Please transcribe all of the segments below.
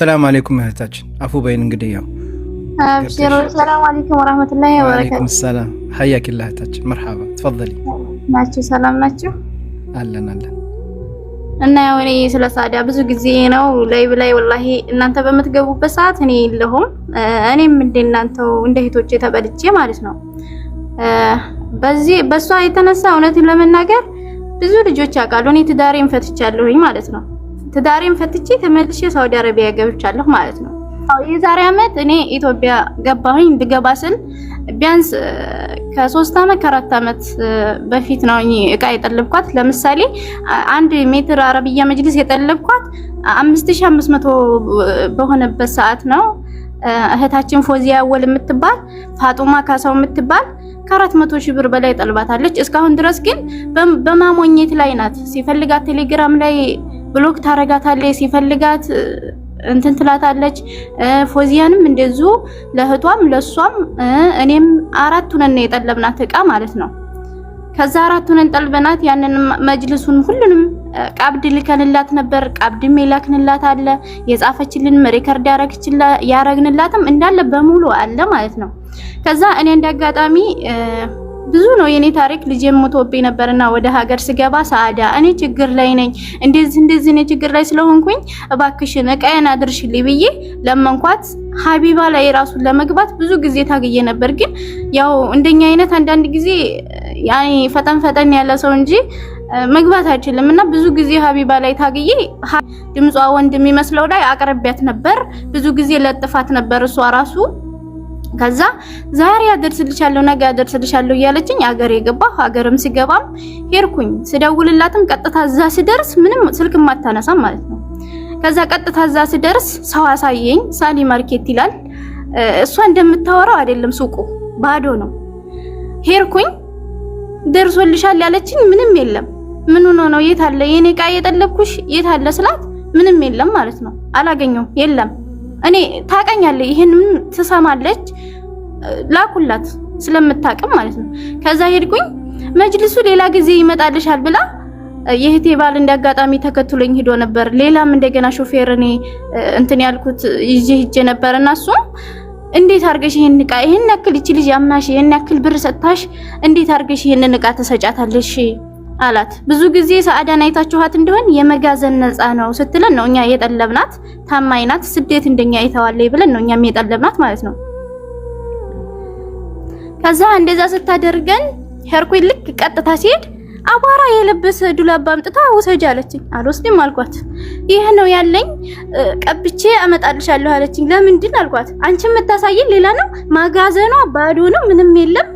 السلام عليكم እህታችን አፉ በይን እንግዲህ ያው አብሽሩ ሰላም አለይኩም ወራህመቱላሂ ወበረካቱ ወአለይኩም ሰላም حياك الله እህታችን مرحبا تفضلي ናችሁ ሰላም ናችሁ አለን እና ያው እኔ ስለ ሳዳ ብዙ ጊዜ ነው ላይ ወላሂ እናንተ በመትገቡበት ሰዓት እኔ የለሁም እኔም እንደናንተው እንደ እህቶቼ ተበልጬ ማለት ነው በሷ የተነሳ እውነትን ለመናገር ብዙ ልጆች ያውቃሉ እኔ ትዳሬን ፈትቻለሁኝ ማለት ነው ትዳሬን ፈትቼ ተመልሼ ሳውዲ አረቢያ ገብቻለሁ ማለት ነው የዛሬ አመት እኔ ኢትዮጵያ ገባሁኝ ብገባ ስል ቢያንስ ከ3 አመት ከ4 አመት በፊት ነው እቃ የጠለብኳት ለምሳሌ 1 ሜትር አረቢያ መጅሊስ የጠለብኳት 5500 በሆነበት ሰዓት ነው እህታችን ፎዚያ ወል የምትባል ፋጡማ ካሳው የምትባል ከ400 ሺህ ብር በላይ ጠልባታለች እስካሁን ድረስ ግን በማሞኘት ላይ ናት ሲፈልጋት ቴሌግራም ላይ ብሎክ ታረጋታለች ሲፈልጋት እንትን ትላታለች ፎዚያንም እንደዙ ለህቷም ለሷም እኔም አራቱን ነው የጠለብናት እቃ ማለት ነው ከዛ አራቱን ጠልበናት ያንን መጅልሱን ሁሉንም ቃብድ ልከንላት ነበር ቃብድም ይላክንላት አለ የጻፈችልን ሪከርድ ያረግንላትም እንዳለ በሙሉ አለ ማለት ነው ከዛ እኔ እንዳጋጣሚ ብዙ ነው የኔ ታሪክ ልጅ ሞቶብኝ ነበርና ወደ ሀገር ስገባ ሳዳ እኔ ችግር ላይ ነኝ እንደዚህ እኔ ችግር ላይ ስለሆንኩኝ እባክሽን እቃዬን አድርሽልኝ ብዬ ለመንኳት ሀቢባ ላይ ራሱን ለመግባት ብዙ ጊዜ ታግዬ ነበር ግን ያው እንደኛ አይነት አንዳንድ ጊዜ ያኔ ፈጠን ያለ ሰው እንጂ መግባት አይችልምና ብዙ ጊዜ ሀቢባ ላይ ታግዬ ድምጿ ወንድ የሚመስለው ላይ አቅርቢያት ነበር ብዙ ጊዜ ለጥፋት ነበር እሷ ራሱ ከዛ ዛሬ አደርስልሻለሁ ነገ አደርስልሻለሁ እያለችኝ አገር የገባሁ ሀገርም ሲገባም ሄርኩኝ ስደውልላትም ቀጥታ እዛ ሲደርስ ምንም ስልክ ማታነሳም ማለት ነው ከዛ ቀጥታ እዛ ሲደርስ ሰው አሳየኝ ሳሊ ማርኬት ይላል እሷ እንደምታወራው አይደለም ሱቁ ባዶ ነው ሄርኩኝ ደርሶልሻል ያለችኝ ምንም የለም ምን ሆኖ ነው የት አለ የኔ ቃ የጠለብኩሽ የት አለ ስላት ምንም የለም ማለት ነው አላገኘው የለም እኔ ታቀኛለች ይሄንን ትሰማለች ላኩላት ስለምታቀም ማለት ነው ከዛ ሄድኩኝ መጅልሱ ሌላ ጊዜ ይመጣልሻል ብላ የህቴ ባል እንዳጋጣሚ ተከትሎኝ ሄዶ ነበር ሌላም እንደገና ሾፌር እኔ እንትን ያልኩት ይሄ ነበርና እሱ እንዴት አርገሽ ይሄን ያክል እቺ ልጅ ያምናሽ ይሄን ያክል ብር ሰጣሽ እንዴት አርገሽ ይሄን እቃ ተሰጫታለሽ አላት ብዙ ጊዜ ሳዳን አይታችኋት እንደሆነ የመጋዘን ነፃ ነው ስትለን ነው እኛ የጠለብናት ታማይናት ስደት እንደኛ አይተዋለይ ብለን ነው እኛም የጠለብናት ማለት ነው ከዛ እንደዛ ስታደርገን ሄርኩኝ ልክ ቀጥታ ሲሄድ አባራ የለበሰ ዱላባ አምጥታ ወሰጅ አለችኝ አልወስድም አልኳት ይሄ ነው ያለኝ ቀብቼ አመጣልሻለሁ አለችኝ ለምንድን አልኳት አንቺ የምታሳየኝ ሌላ ነው ማጋዘኗ ባዶ ነው ምንም የለም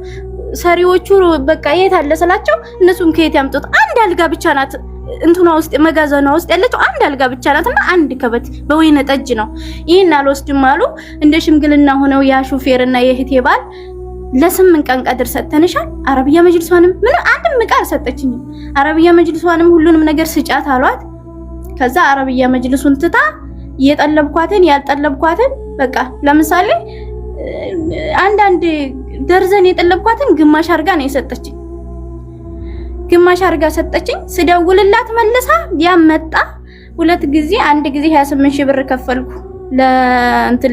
ሰሪዎቹ በቃ የት አለ ስላቸው እነሱም ከየት ያምጡት አንድ አልጋ ብቻ ናት እንትኗ ውስጥ መጋዘኗ ውስጥ ያለችው አንድ አልጋ ብቻ ናትና አንድ ከበት በወይነ ጠጅ ነው ይሄን አልወስድም አሉ እንደ ሽምግልና ሆነው ያ ሹፌርና የህቴ ባል ለ8 ቀን ቀድር ሰተንሻል አረቢያ መጅልሷንም ምን አንድም ቃል ሰጠችኝ አረቢያ መጅልሷንም ሁሉንም ነገር ስጫት አሏት ከዛ አረቢያ መጅልሱን ትታ የጠለብኳትን ያልጠለብኳትን በቃ ለምሳሌ አንድ ደርዘን የጠለብኳትን ግማሽ አርጋ ነው የሰጠችኝ ግማሽ አርጋ ሰጠችኝ ስደውልላት መልሳ ያመጣ ሁለት ጊዜ አንድ ጊዜ 28 ሺህ ብር ከፈልኩ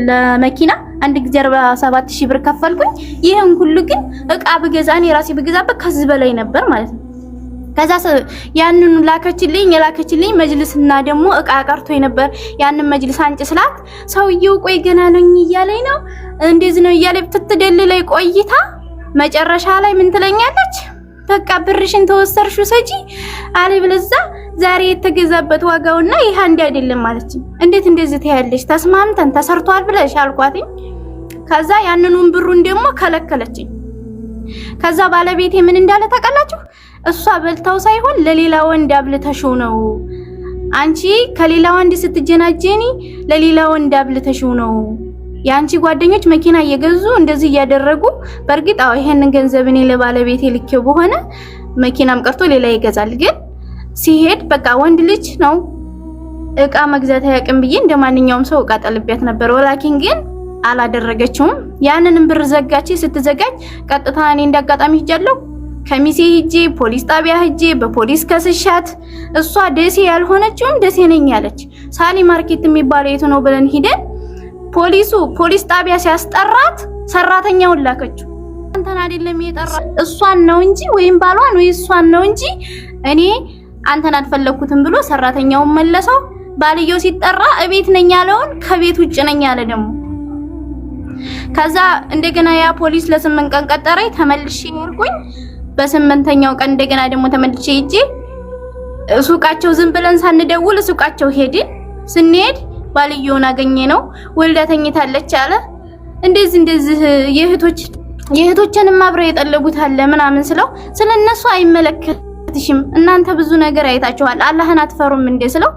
ለመኪና አንድ ጊዜ 47 ሺህ ብር ከፈልኩኝ ይሄን ሁሉ ግን እቃ በገዛኔ ራሴ በገዛበት ከዚህ በላይ ነበር ማለት ነው ከዛ ያንኑ ላከችልኝ መጅልስና ደግሞ እቃ ቀርቶኝ ነበር ያንን መጅልስ አንጭ ስላት ሰውየው ቆይ ገና ነኝ እያለኝ ነው እንደዚህ ነው እያለኝ ትትደልለይ ቆይታ መጨረሻ ላይ ምን ትለኛለች በቃ ብርሽን ተወሰርሹ ሰጂ አለ ብለዛ ዛሬ የተገዛበት ዋጋውና ይሄ አንድ አይደለም ማለችኝ እንዴት እንደዚህ ታያለሽ ተስማምተን ተሰርቷል ብለሽ አልኳትኝ ከዛ ያንኑን ብሩን ደግሞ ከለከለችኝ ከዛ ባለቤቴ ምን እንዳለ ታውቃላችሁ እሷ በልታው ሳይሆን ለሌላ ወንድ አብልተሽው ነው አንቺ ከሌላ ወንድ ስትጀናጀኒ ለሌላ ወንድ አብልተሽው ነው ያንቺ ጓደኞች መኪና እየገዙ እንደዚህ ያደረጉ በርግጥ አው ይሄንን ገንዘብ እኔ ለባለቤቴ ልኬው በሆነ መኪናም ቀርቶ ሌላ ይገዛል ግን ሲሄድ በቃ ወንድ ልጅ ነው እቃ መግዛት ያቀም ብዬ እንደማንኛውም ሰው እቃ ጠልቤት ነበር ወላኪን ግን አላደረገችውም ያንንም ብር ዘጋች ስትዘጋጅ ቀጥታ እኔ እንዳጋጣሚ ሄጃለሁ ከሚሴ ሂጄ ፖሊስ ጣቢያ ሂጄ በፖሊስ ከስሻት እሷ ደሴ ያልሆነችውም ደሴ ነኝ ያለች ሳሊ ማርኬት የሚባለው የት ነው ብለን ሂደን ፖሊስ ጣቢያ ሲያስጠራት ሰራተኛውን ላከችው። አንተን አይደለም የጠራ እሷን ነው እንጂ ወይም ባሏን ወይ እሷን ነው እንጂ እኔ አንተን አልፈለኩትም ብሎ ሰራተኛውን መለሰው። ባልየው ሲጠራ እቤት ነኝ ያለውን ከቤት ውጭ ነኝ ያለ ደግሞ ከዛ እንደገና ያ ፖሊስ ለ8 ቀን ቀጠረኝ። ተመልሼ ሄድኩኝ። በ8ኛው ቀን እንደገና ደግሞ ተመልሼ ሂጄ ሱቃቸው ዝም ብለን ሳንደውል ሱቃቸው ሄድን። ስንሄድ ባልየውን አገኘ ነው ወልዳ ተኝታለች አለ። እንደዚህ የእህቶችንም አብረው የጠለቡት አለ ምናምን ስለው ስለነሱ አይመለከትሽም እናንተ ብዙ ነገር አይታችኋል አላህን አትፈሩም እንደ ስለው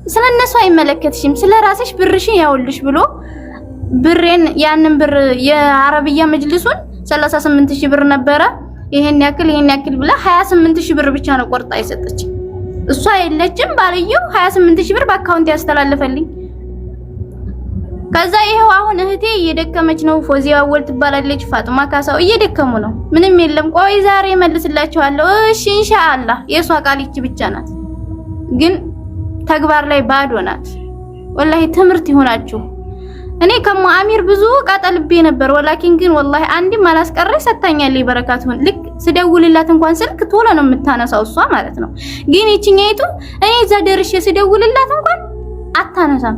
ስለነሱ አይመለከትሽም ስለራስሽ ብርሽን ያውልሽ ብሎ ብሬን ያንን ብር የአረብያ መጅልሱን 38000 ብር ነበረ። ይሄን ያክል ብላ 28000 ብር ብቻ ነው ቆርጣ የሰጠች። እሷ የለችም ባልየው 28000 ብር በአካውንት ያስተላልፈልኝ። ከዛ ይሄው አሁን እህቴ እየደከመች ነው። ፎዚያ ወል ትባላለች፣ ፋጡማ ካሳው እየደከሙ ነው። ምንም የለም። ቆይ ዛሬ መልስላችኋለሁ። እሺ ኢንሻአላህ። የሷ ቃል ይቺ ብቻ ናት፣ ግን ተግባር ላይ ባዶ ናት። ወላሂ ትምህርት ይሆናችሁ። እኔ ከሙአሚር ብዙ ቃጠልቤ ነበር። ወላኪን ግን ወላሂ አንድም አላስቀረኝ ሰጣኛለች። በረካቱን ልክ ስደውልላት እንኳን ስልክ ቶሎ ነው የምታነሳው እሷ ማለት ነው። ግን ይቺኛይቱ እኔ እዛ ደርሼ ስደውልላት እንኳን አታነሳም።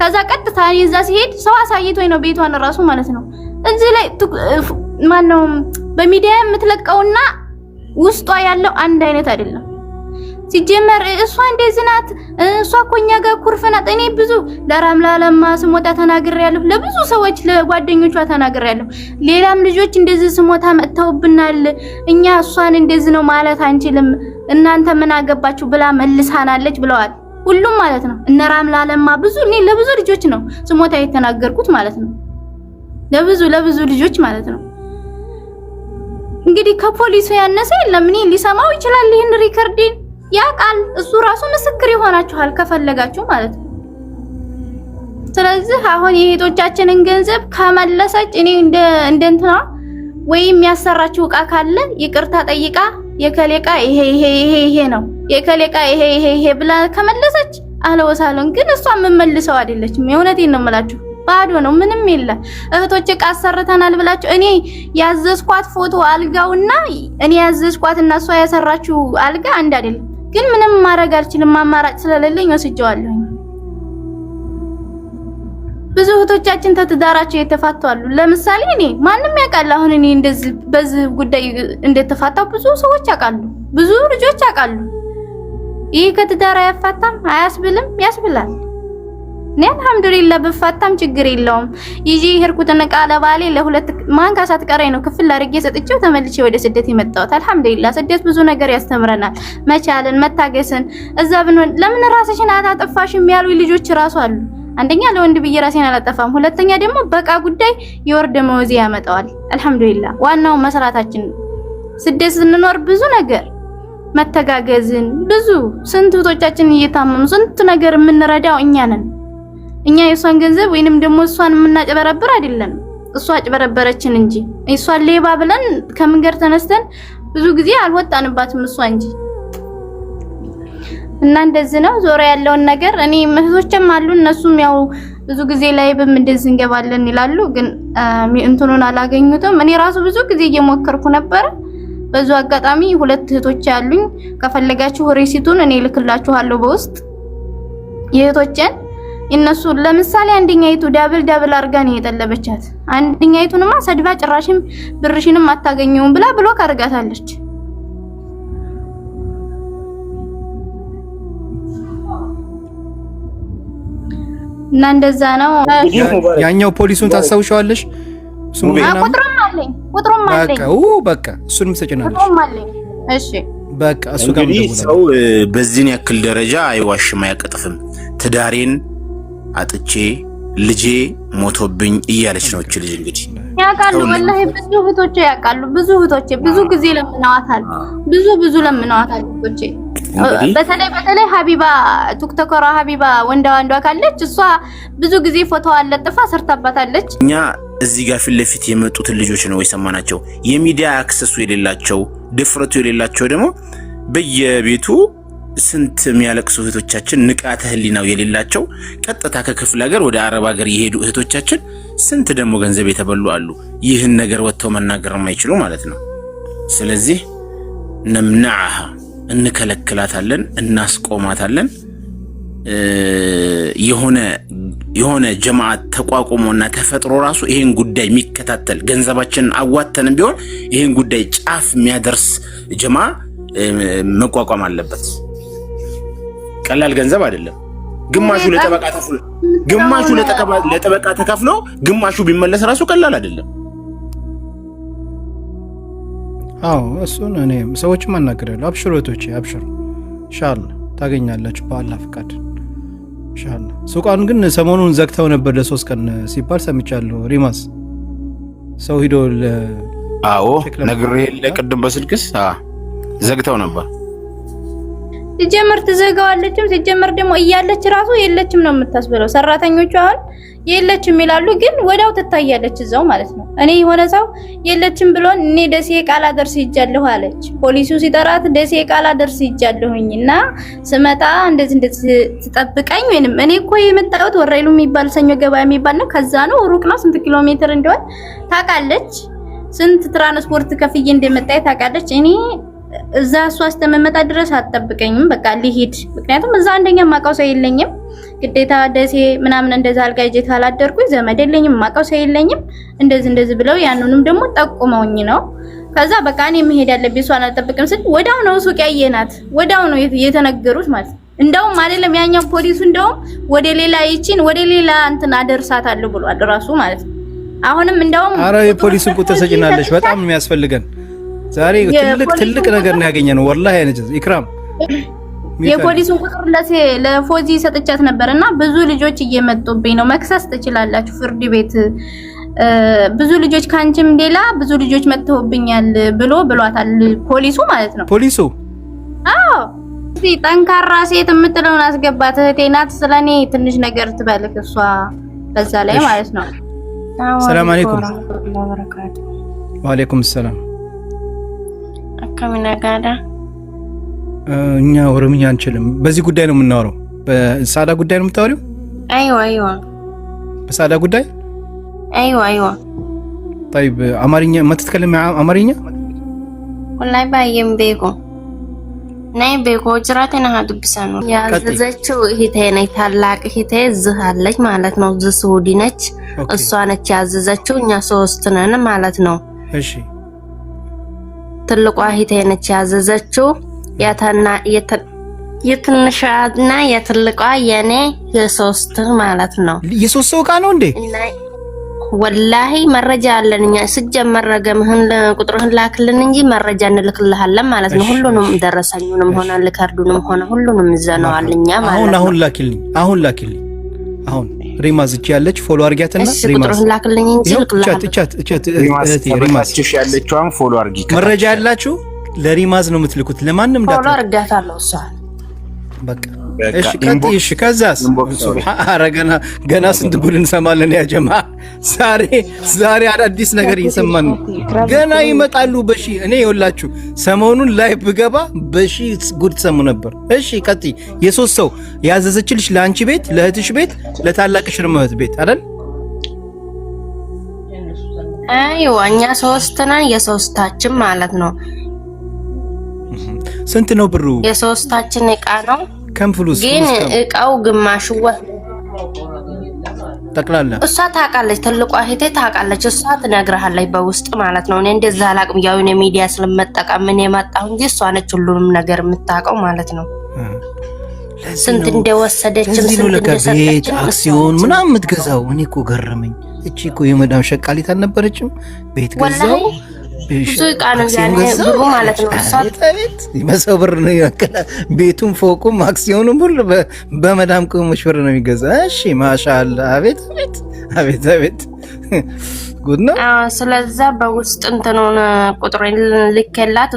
ከዛ ቀጥታ እዛ ሲሄድ ሰው አሳይቶኝ ነው ቤቷን ራሱ ማለት ነው። እዚህ ላይ ማነው በሚዲያ የምትለቀውና ውስጧ ያለው አንድ አይነት አይደለም። ሲጀመር እሷ እንደዚህ ናት። እሷ ኮኛ ጋር ኩርፈናት። እኔ ብዙ ለራምላ ለማ ስሞታ ተናግሬያለሁ። ለብዙ ሰዎች ለጓደኞቿ ተናግሬያለሁ። ሌላም ልጆች እንደዚህ ስሞታ መጥተውብናል። እኛ እሷን እንደዚህ ነው ማለት አንችልም፣ እናንተ ምን አገባችሁ ብላ መልሳናለች ብለዋል። ሁሉም ማለት ነው። እነ ራምላ ለማ ብዙ እኔ ለብዙ ልጆች ነው ስሞታ የተናገርኩት ማለት ነው። ለብዙ ልጆች ማለት ነው። እንግዲህ ከፖሊሱ ያነሰ የለም። እኔ ሊሰማው ይችላል ይሄን ሪከርዲን ያ ቃል እሱ ራሱ ምስክር ይሆናችኋል ከፈለጋችሁ ማለት ነው። ስለዚህ አሁን የእህቶቻችንን ገንዘብ ከመለሰች እኔ እንደንትና ወይም ያሰራችሁ ዕቃ ካለ ይቅርታ ጠይቃ የከሌቃ ይሄ ነው የከሌቃ ይሄ ብላ ከመለሰች አለወሳለን። ግን እሷ የምመልሰው አይደለችም። የእውነቴን ነው የምላችሁ። ባዶ ነው፣ ምንም የለ። እህቶች ዕቃ አሰርተናል ብላችሁ እኔ ያዘዝኳት ፎቶ አልጋውና እኔ ያዘዝኳትና እሷ ያሰራችሁ አልጋ አንድ አይደለም። ግን ምንም ማድረግ አልችልም፣ አማራጭ ስለሌለኝ ወስጄዋለሁ። ብዙ እህቶቻችን ተትዳራቸው የተፋቱ አሉ። ለምሳሌ እኔ ማንንም ያውቃል። አሁን እኔ እንደዚህ በዚህ ጉዳይ እንደተፋታው ብዙ ሰዎች ያውቃሉ፣ ብዙ ልጆች ያውቃሉ። ይሄ ከትዳር አያፋታም አያስብልም? ያስብላል። እኔ አልሐምዱሊላህ ብፋታም ችግር የለውም። ይጂ ሄርኩትን ዕቃ ለባሌ ለሁለት ማንካ ሳትቀረኝ ነው ክፍል አድርጌ ሰጥቼው ተመልሼ ወደ ስደት የመጣሁት። አልሐምዱሊላህ ስደት ብዙ ነገር ያስተምረናል፣ መቻልን፣ መታገስን። እዛ ብንሆን ለምን ራስሽን አታጠፋሽም ያሉ ልጆች ራሱ አሉ። አንደኛ ለወንድ ብዬ ራሴን አላጠፋም፣ ሁለተኛ ደግሞ በቃ ጉዳይ የወር ደመወዝ ያመጣዋል። አልሐምዱሊላህ ዋናው መስራታችን። ስደት ስንኖር ብዙ ነገር መተጋገዝን ብዙ ስንት እህቶቻችን እየታመሙ ስንት ነገር የምንረዳው እኛ ነን። እኛ የሷን ገንዘብ ወይንም ደግሞ እሷን የምናጨበረብር አይደለም፣ እሷ አጭበረበረችን እንጂ እሷን ሌባ ብለን ከመንገር ተነስተን ብዙ ጊዜ አልወጣንባትም እሷ እንጂ። እና እንደዚህ ነው ዞሮ ያለውን ነገር። እኔ እህቶችም አሉ እነሱም ያው ብዙ ጊዜ ላይ እንደዚህ እንገባለን ይላሉ፣ ግን እንትኑን አላገኙትም። እኔ ራሱ ብዙ ጊዜ እየሞከርኩ ነበር። በዙ አጋጣሚ ሁለት እህቶች አሉኝ። ከፈለጋችሁ ሪሲቱን እኔ ልክላችኋለሁ በውስጥ የእህቶችን እነሱ ለምሳሌ አንደኛይቱ ዳብል አርጋ ነው የጠለበቻት። አንደኛይቱንማ ሰድባ ጭራሽም ብርሽንም አታገኘውም ብላ ብሎክ አርጋታለች። እና እንደዛ ነው። ያኛው ፖሊሱን ታስታውሻለሽ? ቁጥሩም አለኝ። በቃ እሱንም ሰጭናለሽ። ቁጥሩም አለኝ። እሺ በቃ እሱ ጋር እንግዲህ ሰው በዚህን ያክል ደረጃ አይዋሽም፣ አያቀጥፍም። ትዳሬን አጥቼ ልጄ ሞቶብኝ እያለች ነው እቺ ልጅ። እንግዲህ ያውቃሉ፣ ወላሂ ብዙ እህቶቼ ያውቃሉ። ብዙ እህቶቼ ብዙ ጊዜ ለምነዋታል፣ ብዙ ለምነዋታል እህቶቼ። በተለይ ሀቢባ ቲክቶከሯ ሀቢባ ወንዳ ካለች እሷ ብዙ ጊዜ ፎቶዋን ለጥፋ ሰርታባታለች። እኛ እዚህ ጋር ፊት ለፊት የመጡትን ልጆች ነው የሰማናቸው። የሚዲያ አክሰሱ የሌላቸው ድፍረቱ የሌላቸው ደግሞ በየቤቱ ስንት የሚያለቅሱ እህቶቻችን ንቃተ ህሊናው የሌላቸው ቀጥታ ከክፍለ ሀገር ወደ አረብ ሀገር የሄዱ እህቶቻችን ስንት ደግሞ ገንዘብ የተበሉ አሉ። ይህን ነገር ወጥተው መናገር የማይችሉ ማለት ነው። ስለዚህ ነምናዓሃ እንከለክላታለን፣ እናስቆማታለን። የሆነ ጀማዓት ተቋቁሞና ተፈጥሮ ራሱ ይሄን ጉዳይ የሚከታተል ገንዘባችንን አዋተንም ቢሆን ይሄን ጉዳይ ጫፍ የሚያደርስ ጀማ መቋቋም አለበት። ቀላል ገንዘብ አይደለም። ግማሹ ለጠበቃ ተከፍሎ ግማሹ ቢመለስ ራሱ ቀላል አይደለም። አዎ እሱን እኔ ሰዎችም አናግሬያለሁ። አብሽሩ እህቶቼ አብሽሩ፣ ኢንሻአላህ ታገኛላችሁ በአላህ ፍቃድ ኢንሻአላህ። ሱቃን ግን ሰሞኑን ዘግተው ነበር ለ3 ቀን ሲባል ሰምቻለሁ። ሪማስ ሰው ሂዶ አዎ ነግሬ ለቅድም በስልክስ ዘግተው ነበር። ሲጀመር ትዘጋዋለችም፣ ሲጀመር ደግሞ እያለች ራሱ የለችም ነው የምታስበለው። ሰራተኞቹ አሁን የለችም ይላሉ፣ ግን ወዳው ትታያለች እዛው ማለት ነው። እኔ የሆነ ሰው የለችም ብሎን እኔ ደሴ ቃላ ደርስ ይጃለሁ አለች። ፖሊሱ ሲጠራት ደሴ ቃላ ደርስ ይጃለሁኝና ስመጣ እንደዚህ ትጠብቀኝ ወይንም እኔ እኮ የመጣሁት ወራይሉ የሚባል ሰኞ ገበያ የሚባል ነው። ከዛ ነው ሩቅ ነው፣ ስንት ኪሎ ሜትር እንደሆነ ታውቃለች። ስንት ትራንስፖርት ከፍዬ እንደመጣች ታውቃለች። እኔ እዛ እሷ አስተመመጣ ድረስ አትጠብቀኝም፣ በቃ ልሂድ። ምክንያቱም እዛ አንደኛ ማውቀው ሰው የለኝም፣ ግዴታ ደሴ ምናምን እንደዛ አልጋ ይዤ ካላደርኩኝ ዘመድ የለኝም፣ ማውቀው ሰው የለኝም። እንደዚህ ብለው ያንኑም ደግሞ ጠቁመውኝ ነው። ከዛ በቃ እኔ መሄድ ያለብኝ እሷን አልጠብቅም ስል ወዳው ነው ሱቅ ያየናት፣ ወዳው ነው የተነገሩት ማለት ነው። እንደውም አይደለም ያኛው ፖሊሱ እንደውም ወደ ሌላ ይቺን ወደ ሌላ እንትን አደርሳታለሁ ብሏል ራሱ ማለት ነው። አሁንም እንደውም አረ የፖሊሱን ቁጥር ሰጭናለሽ፣ በጣም የሚያስፈልገን ዛሬ ትልቅ ነገር ነው ያገኘነው። ወላሂ አይነጀዝ ኢክራም የፖሊሱን ቁጥር ለፎዚ ሰጥቻት ነበርና ብዙ ልጆች እየመጡብኝ ነው፣ መክሰስ ትችላላችሁ ፍርድ ቤት፣ ብዙ ልጆች ካንቺም ሌላ ብዙ ልጆች መጥተውብኛል ብሏታል ፖሊሱ ማለት ነው። ፖሊሱ አዎ እዚህ ጠንካራ ሴት የምትለውን አስገባት። እህቴ ናት። ስለኔ ትንሽ ነገር ትበልክ እሷ በዛ ላይ ማለት ነው። ሰላም አለይኩም ወአለይኩም ሰላም። አከሚና ጋዳ እኛ ኦሮምኛ አንችልም። በዚህ ጉዳይ ነው የምናወራው። በሳዳ ጉዳይ ነው የምታወሪው? አይዋ በሳዳ ጉዳይ አይዋ طيب አማርኛ ማትተከለም አማርኛ ወላሂ ባየም ቤኮ ናይ ቤኮ ጅራተና ሀዱብሳኑ ያዘዘችው እህቴ ነኝ፣ ታላቅ እህቴ ዝሃለች ማለት ነው። ዝሱዲ ነች፣ እሷ ነች ያዘዘችው። እኛ 3 ነን ማለት ነው። እሺ ትልቋ እህቴ ነች ያዘዘችው። የትንሿና የትልቋ የኔ የ3 ማለት ነው። የ3 ሰው ዕቃ ነው እንዴ? ወላሂ መረጃ አለን እኛ። ስጀመር ረገምህን ቁጥሩን ላክልን እንጂ መረጃ እንልክልሃለን ማለት ነው። ሁሉንም ደረሰኙንም ሆነ ልካርዱንም ሆነ ሁሉንም ይዘነዋል እኛ ማለት ነው። አሁን ላኪልኝ። አሁን ሪማዝ እቺ ያለች ፎሎ አርጊያትና ሪማዝ ቁጥሩን ላክልኝ እንጂ ልክልሃለን። ሪማዝ ያለችዋን ፎሎ አርጊ። መረጃ ያላችሁ ለሪማዝ ነው የምትልኩት፣ ለማንም ዳታ ፎሎ አርጋታለሁ እሷ በቃ። እሺ ቀጥይ። እሺ ከዛስ? ሱብሃን ገና ስንት ጉድ እንሰማለን ያ ጀማ። ዛሬ አዳዲስ ነገር እየሰማን ነው። ገና ይመጣሉ በሺ። እኔ ይኸውላችሁ ሰሞኑን ላይ ብገባ በሺ ጉድ ሰሙ ነበር። እሺ ቀጥይ። የ3 ሰው ያዘዘችልሽ ለአንቺ ቤት፣ ለእህትሽ ቤት፣ ለታላቅሽ እህት ቤት አይደል? አይዋ እኛ 3 ነን፣ የ3ታችን ማለት ነው። ስንት ነው ብሩ? የ3ታችን ዕቃ ነው። ከምፍሉስ ግን ዕቃው ግማሽ ጠቅላላ እሷ ታውቃለች። ትልቋ እህቴ ታውቃለች። እሷ ትነግርሃለች በውስጥ ማለት ነው። እኔ እንደዛ አላቅም። ያው እኔ ሚዲያ ስለመጠቀም ምን የማጣሁ እንጂ እሷ ነች ሁሉንም ነገር የምታውቀው ማለት ነው። ስንት እንደወሰደችም ስንት እንደሰጠች አክሲዮን ምናምን የምትገዛው እኔ እኮ ገረመኝ። እቺ እኮ የመዳም ሸቃሊት አልነበረችም? ቤት ገዛው ብዙ ዕቃ ነው ያኔ ብሩ ማለት ነው። እሷ በሰው ብር ነው ያከለ ቤቱም ፎቁም አክሲዮኑም ሁሉ በመዳም ቅመሞች ብር ነው የሚገዛ። እሺ ማሻአላ። አቤት ጉድ ነው። ስለዛ በውስጥ እንትኑን ቁጥሩን ልከላት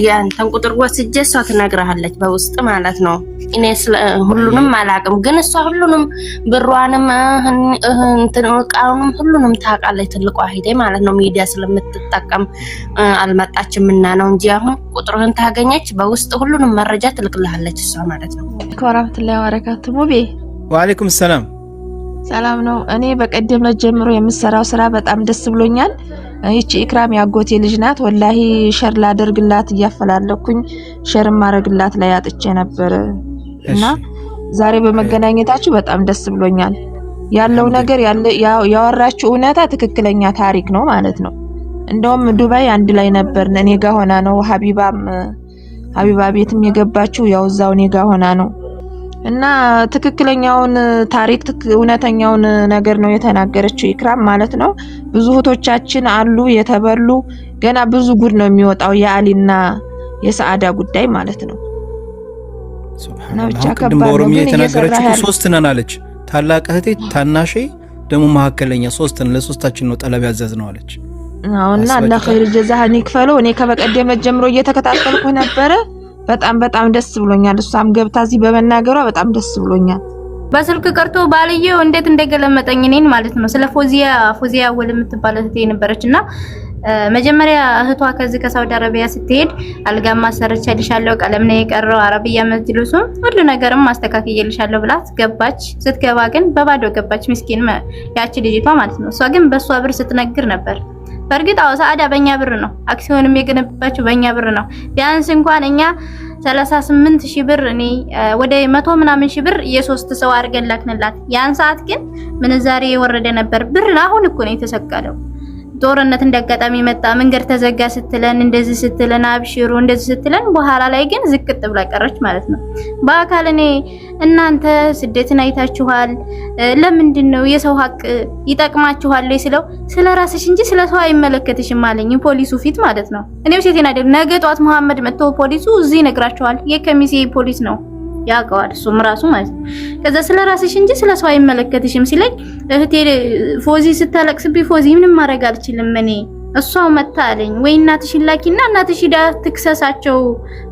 ያንተን ቁጥር ወስጄ እሷ ትነግርሃለች በውስጥ ማለት ነው። እኔ ሁሉንም አላውቅም፣ ግን እሷ ሁሉንም ብሯንም እንትን ዕቃውንም ሁሉንም ታውቃለች። ትልቋ ሂዴ ማለት ነው ሚዲያ ስለምትጠቀም አልመጣችም እና ነው እንጂ አሁን ቁጥሩን ታገኘች በውስጥ ሁሉንም መረጃ ትልክልሃለች እሷ ማለት ነው። ወራህመቱላሂ ወበረካቱ። ሙቤ ወአለይኩም ሰላም። ሰላም ነው። እኔ በቀደም ዕለት ጀምሮ የምሰራው ስራ በጣም ደስ ብሎኛል። ይቺ ኢክራም ያጎቴ ልጅ ናት። ወላሂ ሸር ላደርግላት እያፈላለኩኝ ሸር ማረግላት ላይ አጥቼ ነበር እና ዛሬ በመገናኘታችሁ በጣም ደስ ብሎኛል። ያለው ነገር ያወራችሁ እውነታ ትክክለኛ ታሪክ ነው ማለት ነው። እንደውም ዱባይ አንድ ላይ ነበርን። እኔ ጋር ሆና ነው ሀቢባ ቤትም የገባችው ያው እዛው እኔ ጋር ሆና ነው እና ትክክለኛውን ታሪክ እውነተኛውን ነገር ነው የተናገረችው ኢክራም ማለት ነው። ብዙ እህቶቻችን አሉ የተበሉ ገና ብዙ ጉድ ነው የሚወጣው የአሊና የሰዓዳ ጉዳይ ማለት ነው። ሱብሃንአላህ ቅድም በኦሮሚያ የተናገረችው ሶስት ነን አለች። ታላቅ እህቴ፣ ታናሼ ደግሞ መካከለኛ ሶስት ነን፣ ለሶስታችን ነው ጠለብ ያዘዝነው አለች። አሁንና አላህ ኸይር ጀዛህን ይክፈለው። እኔ ከበቀደም ጀምሮ እየተከታተልኩ ነበረ። በጣም ደስ ብሎኛል። እሷም ገብታ እዚህ በመናገሯ በጣም ደስ ብሎኛል። በስልክ ቀርቶ ባልየው እንዴት እንደገለመጠኝ እኔን ማለት ነው። ስለ ፎዚያ ወል የምትባል እህቴ ነበረችና መጀመሪያ እህቷ ከዚህ ከሳውዲ አረቢያ ስትሄድ አልጋማ አሰርቼልሻለሁ፣ ቀለም ነው የቀረው፣ አረብያ መጅልሱ ሁሉ ነገርም ማስተካከየልሻለሁ ብላት ገባች። ስትገባ ግን በባዶ ገባች። ምስኪን ያቺ ልጅቷ ማለት ነው። እሷ ግን በሷ ብር ስትነግር ነበር። በርግጥ ሰዓዳ በእኛ ብር ነው፣ አክሲዮንም የገነባችው በእኛ ብር ነው። ቢያንስ እንኳን እኛ 38,000 ብር እኔ ወደ 100 ምናምን ሺህ ብር የሶስት ሰው አድርገን ላክንላት። ያን ሰዓት ግን ምንዛሬ የወረደ ነበር። ብር አሁን እኮ ነው የተሰቀለው። ጦርነት እንዳጋጣሚ መጣ፣ መንገድ ተዘጋ ስትለን እንደዚህ ስትለን አብሽሩ እንደዚህ ስትለን በኋላ ላይ ግን ዝቅጥ ብላ ቀረች ማለት ነው። በአካል እኔ እናንተ ስደትን አይታችኋል፣ ለምንድነው የሰው ሀቅ ይጠቅማችኋል ስለው ስለራስሽ እንጂ ስለሰው አይመለከትሽም አለኝ። ፖሊሱ ፊት ማለት ነው። እኔው ሴቴን አይደል ነገ ጧት መሐመድ መጥቶ ፖሊሱ እዚህ ይነግራቸዋል። የከሚሴ ፖሊስ ነው ያውቀዋል እሱም ራሱ ማለት ነው። ከዛ ስለራስሽ እንጂ ስለሰው አይመለከትሽም ሲለኝ እህቴ ፎዚ ስታለቅስብኝ ፎዚ ምንም ማድረግ አልችልም እኔ እሷው መታ አለኝ። ወይ እናትሽን ላኪና እናትሽ ዳ ትክሰሳቸው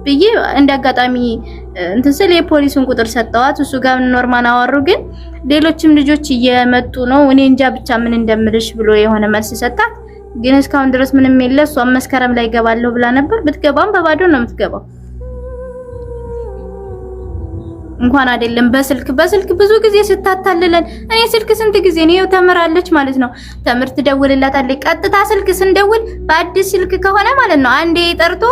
ብዬ እንዳጋጣሚ እንትን ስለ የፖሊሱን ቁጥር ሰጠዋት። እሱ ጋር ኖርማል አወሩ። ግን ሌሎችም ልጆች እየመጡ ነው እኔ እንጃ ብቻ ምን እንደምልሽ ብሎ የሆነ መልስ ሰጣት። ግን እስካሁን ድረስ ምንም የለ። እሷ መስከረም ላይ ገባለሁ ብላ ነበር። ብትገባም በባዶ ነው የምትገባው። እንኳን አይደለም በስልክ ብዙ ጊዜ ስታታልለን እኔ ስልክ ስንት ጊዜ ነው ተመራለች ማለት ነው። ትምህርት ደውልላታለች። ቀጥታ ስልክ ስንደውል በአዲስ ስልክ ከሆነ ማለት ነው አንዴ ጠርቶ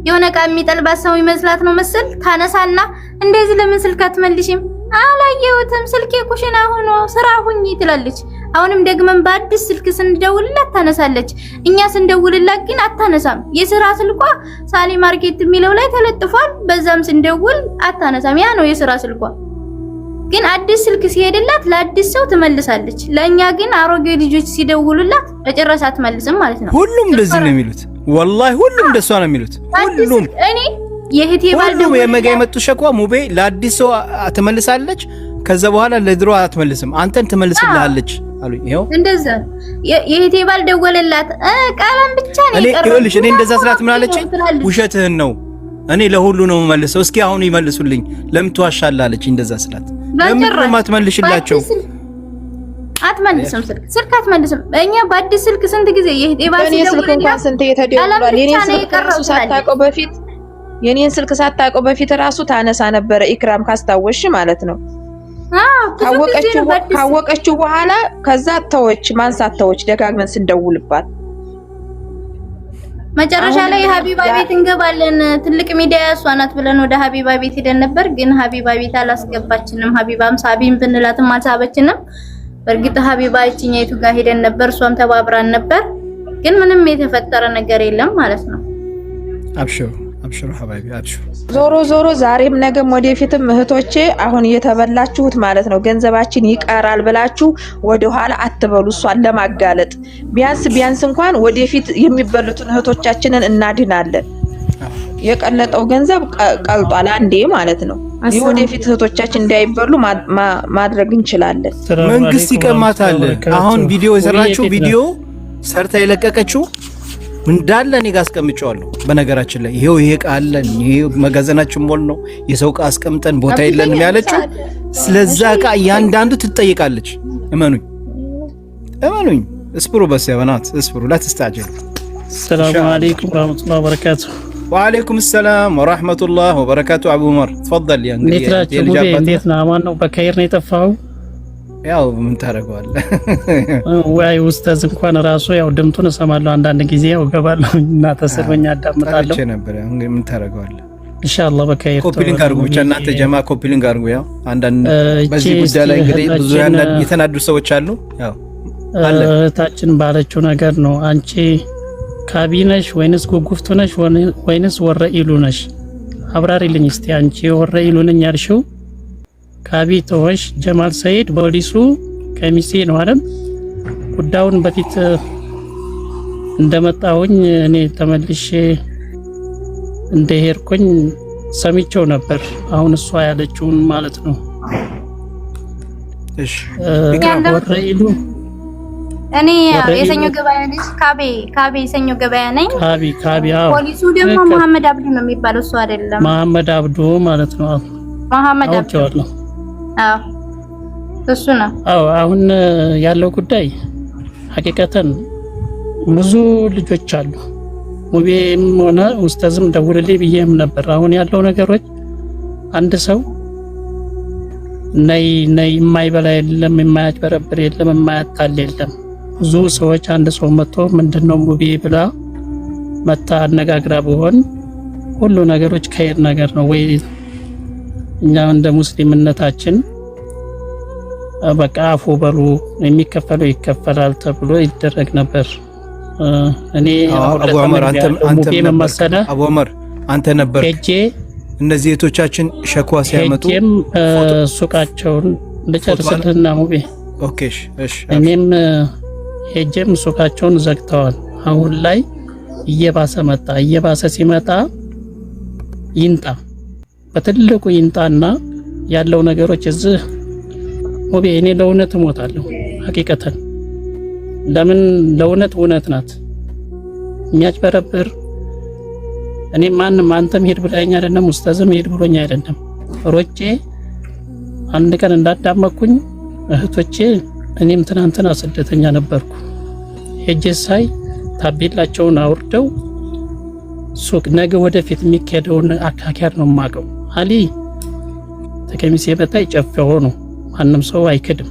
የሆነ ቃ የሚጠልባት ሰው ይመስላት ነው መሰል ታነሳና እንደዚህ ለምን ስልክ አትመልሽም? አላየሁትም ስልኬ ኩሽና ሆኖ ስራ ሁኚ ትላለች። አሁንም ደግመን በአዲስ ስልክ ስንደውልላት ታነሳለች። እኛ ስንደውልላት ግን አታነሳም። የስራ ስልኳ ሳሊ ማርኬት የሚለው ላይ ተለጥፏል። በዛም ስንደውል አታነሳም። ያ ነው የስራ ስልኳ። ግን አዲስ ስልክ ሲሄድላት ለአዲስ ሰው ትመልሳለች። ለኛ ግን አሮጌ ልጆች ሲደውሉላት በጭራሽ አትመልስም ማለት ነው። ሁሉም እንደዚህ ነው የሚሉት። ወላሂ ሁሉም እንደሷ ነው የሚሉት። ሁሉም እኔ የህቴ ባልደው የመጋ የመጡ ሸክዋ ሙቤ ለአዲስ ሰው ትመልሳለች። ከዛ በኋላ ለድሮ አትመልስም። አንተን ትመልስልሃለች አሉኝ። ይሄው እንደዛ የህቴ ባልደወለላት ቀለም ብቻ ነው እኔ ይኸውልሽ እኔ እንደዛ ስላት ምን አለችኝ? ውሸትህን ነው እኔ ለሁሉ ነው መልሰው። እስኪ አሁን ይመልሱልኝ ለምን ትዋሻለህ አለችኝ። እንደዛ ስላት ለምን ማትመልሽላቸው? አትመልስም ስልክ አትመልስም። እኛ በአዲስ ስልክ ስንት ጊዜ የህቴ ባል ስልክ እንኳን ስንት የተደውሏል። የኔን ስልክ ሳታውቀው በፊት ራሱ ታነሳ ነበረ ኢክራም ካስታወሽ ማለት ነው። ካወቀችው በኋላ ከዛ ተወች፣ ማንሳት ተወች። ደጋግመን ስንደውልባት መጨረሻ ላይ ሀቢባ ቤት እንገባለን ትልቅ ሚዲያ እሷ ናት ብለን ወደ ሀቢባ ቤት ሄደን ነበር። ግን ሀቢባ ቤት አላስገባችንም። ሀቢባም ሳቢም ብንላትም አልሳበችንም። በእርግጥ ሀቢባ እቺኛይቱ ጋር ሄደን ነበር፣ እሷም ተባብራን ነበር። ግን ምንም የተፈጠረ ነገር የለም ማለት ነው። አብሽሩ ሀባይቢ አብሽሩ። ዞሮ ዛሬም ነገም ወደፊትም እህቶቼ አሁን እየተበላችሁት ማለት ነው። ገንዘባችን ይቀራል ብላችሁ ወደ ኋላ አትበሉ። እሷን ለማጋለጥ ቢያንስ እንኳን ወደፊት የሚበሉትን እህቶቻችንን እናድናለን። የቀለጠው ገንዘብ ቀልጧል አንዴ ማለት ነው። ወደፊት እህቶቻችን እንዳይበሉ ማድረግ እንችላለን። መንግስት ይቀማታል። አሁን ቪዲዮ የሰራችው ቪዲዮ ሰርታ የለቀቀችው እንዳለ እኔ ጋር አስቀምጨዋለሁ። በነገራችን ላይ ይሄው ይሄ ዕቃ አለን፣ ይሄ መጋዘናችን ሞል ነው፣ የሰው ዕቃ አስቀምጠን ቦታ የለንም ያለችው ስለዛ ዕቃ እያንዳንዱ ትጠይቃለች። እመኑኝ። እስብሩ በስ ያ በናት እስብሩ لا تستعجلوا። السلام عليكم ورحمة الله وبركاته። وعليكم السلام ورحمة الله وبركاته። أبو عمر تفضل يا انجليزي እንዴት ነው? አማን ነው? በከይር ነው የጠፋው? ያው ምን ታረጋዋለህ? ወይ ኡስታዝ እንኳን ራሱ ያው ድምጡን እሰማለሁ አንዳንድ ጊዜ ያው ገባለሁ እና ተሰበኛ አዳምጣለሁ ነበር። ያው እንግዲህ ምን ታረጋዋለህ? ኢንሻአላህ በከይር ኮፒሊንግ አድርጉ ብቻ እናንተ ጀማ ኮፒሊንግ አድርጉ። ያው አንዳንድ በዚህ ጉዳይ ላይ እንግዲህ ብዙ የተናዱ ሰዎች አሉ። ያው ታችን ባለችው ነገር ነው። አንቺ ካቢነሽ ወይንስ ጉጉፍቱ ነሽ ወይንስ ወረኢሉ ነሽ? አብራሪልኝ እስቲ። አንቺ ወረኢሉ ነኝ ያልሽው ካቢቶሽ ጀማል ሰይድ ፖሊሱ ከሚሴ ነው አይደል? ጉዳዩን በፊት እንደመጣሁኝ እኔ ተመልሼ እንደሄድኩኝ ሰምቼው ነበር። አሁን እሷ ያለችውን ማለት ነው። እሺ ወረኢሉ እኔ የሰኞ ገበያ ነኝ። ካቤ የሰኞ ገበያ ነኝ። ካቢ አዎ። ፖሊሱ ደግሞ መሐመድ አብዱ ነው የሚባለው፣ እሱ አይደለም። መሐመድ አብዱ ማለት ነው። መሐመድ አብዱ አዎ እሱ ነው። አዎ አሁን ያለው ጉዳይ ሐቂቀተን ብዙ ልጆች አሉ። ሙቤም ሆነ ኡስታዝም ደውልልኝ ብዬም ነበር። አሁን ያለው ነገሮች አንድ ሰው ነይ የማይበላ የለም፣ የማያጭበረብር የለም፣ የማያታል የለም። ብዙ ሰዎች አንድ ሰው መጥቶ ምንድነው ሙቤ ብላ መታ አነጋግራ ቢሆን ሁሉ ነገሮች ከይር ነገር ነው ወይ እኛ እንደ ሙስሊምነታችን በቃ አፉ በሉ የሚከፈለው ይከፈላል ተብሎ ይደረግ ነበር። እኔ አቡ ዑመር አንተ ነበር እነዚህ እህቶቻችን ሸኳ ሲያመጡ ሱቃቸውን ልጨርስልና ሙቤ ኦኬ እሺ እኔም ሄጄም ሱቃቸውን ዘግተዋል። አሁን ላይ እየባሰ ሲመጣ ይንጣ በትልቁ ይንጣና ያለው ነገሮች እዚህ ሙቤ እኔ ለእውነት እሞታለሁ። ሐቂቀተን ለምን ለእውነት እውነት ናት። የሚያጭበረብር እኔ ማንም አንተም ሄድ ብለኸኝ አይደለም፣ ኡስታዝም ሄድ ብሎኝ አይደለም። ሮጬ አንድ ቀን እንዳዳመኩኝ እህቶቼ እኔም ትናንትና ስደተኛ ነበርኩ። ሄጄ ሳይ ታቤላቸውን አውርደው ሱቅ ነገ ወደፊት የሚካሄደውን አካካር ነው የማውቀው። አሊ ተከሚሴ በታይ ጨፈው ነው ማንም ሰው አይከድም።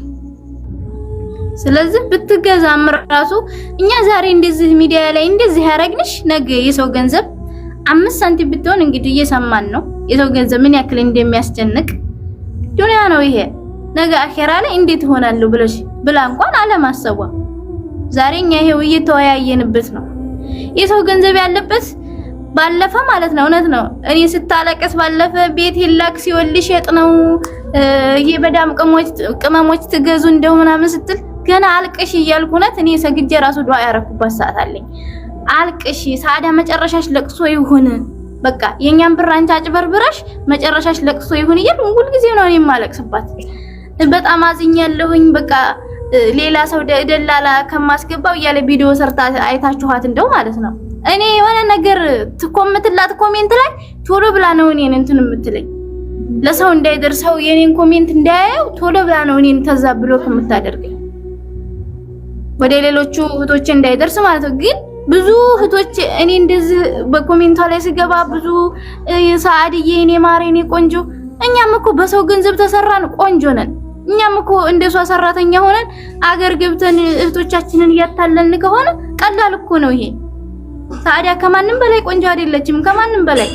ስለዚህ ብትገዛም ራሱ እኛ ዛሬ እንደዚህ ሚዲያ ላይ እንደዚህ ያረግንሽ ነገ የሰው ገንዘብ 5 ሳንቲም ብትሆን እንግዲህ እየሰማን ነው የሰው ገንዘብ ምን ያክል እንደሚያስጨንቅ ዱንያ ነው ይሄ። ነገ አኺራ ላይ እንዴት ሆናለሁ ብላ እንኳን አለማሰቧ ዛሬ እኛ ይሄው እየተወያየንበት ነው። የሰው ገንዘብ ያለበት ባለፈ ማለት ነው። እውነት ነው። እኔ ስታለቀስ ባለፈ ቤት ይላክ ሲወልሽ የጥነው የበዳም ቅመሞች ትገዙ እንደው ምናምን ስትል ገና አልቅሽ እያልኩ እውነት እኔ ሰግጄ ራሱ ዱዓ ያረኩባት ሰዓት አለኝ። አልቅሽ ሳዳ መጨረሻሽ ለቅሶ ይሁን፣ በቃ የኛን ብር አንቺ አጭበርብረሽ መጨረሻሽ ለቅሶ ይሁን እያልኩ ሁሉ ጊዜ ነው እኔ ማለቅስባት። በጣም አዝኛለሁኝ። በቃ ሌላ ሰው ደላላ ከማስገባው እያለ ቪዲዮ ሰርታ አይታችኋት እንደው ማለት ነው። እኔ የሆነ ነገር ትኮምትላት ኮሜንት ላይ ቶሎ ብላ ነው እኔን እንትን የምትለኝ ለሰው እንዳይደርሰው የኔን ኮሜንት እንዳያየው ቶሎ ብላ ነው እኔን ተዛ ብሎ ከምታደርገኝ ወደ ሌሎቹ እህቶች እንዳይደርስ ማለት ነው። ግን ብዙ እህቶች እኔ እንደዚህ በኮሜንቷ ላይ ሲገባ ብዙ ሰዓድዬ እኔ ማሬ እኔ ቆንጆ እኛም እኮ በሰው ገንዘብ ተሰራን ቆንጆ ነን። እኛም እኮ እንደሷ ሰራተኛ ሆነን አገር ገብተን እህቶቻችንን እያታለልን ከሆነ ቀላል እኮ ነው ይሄ። ታዲያ ከማንም በላይ ቆንጆ አይደለችም? ከማንም በላይ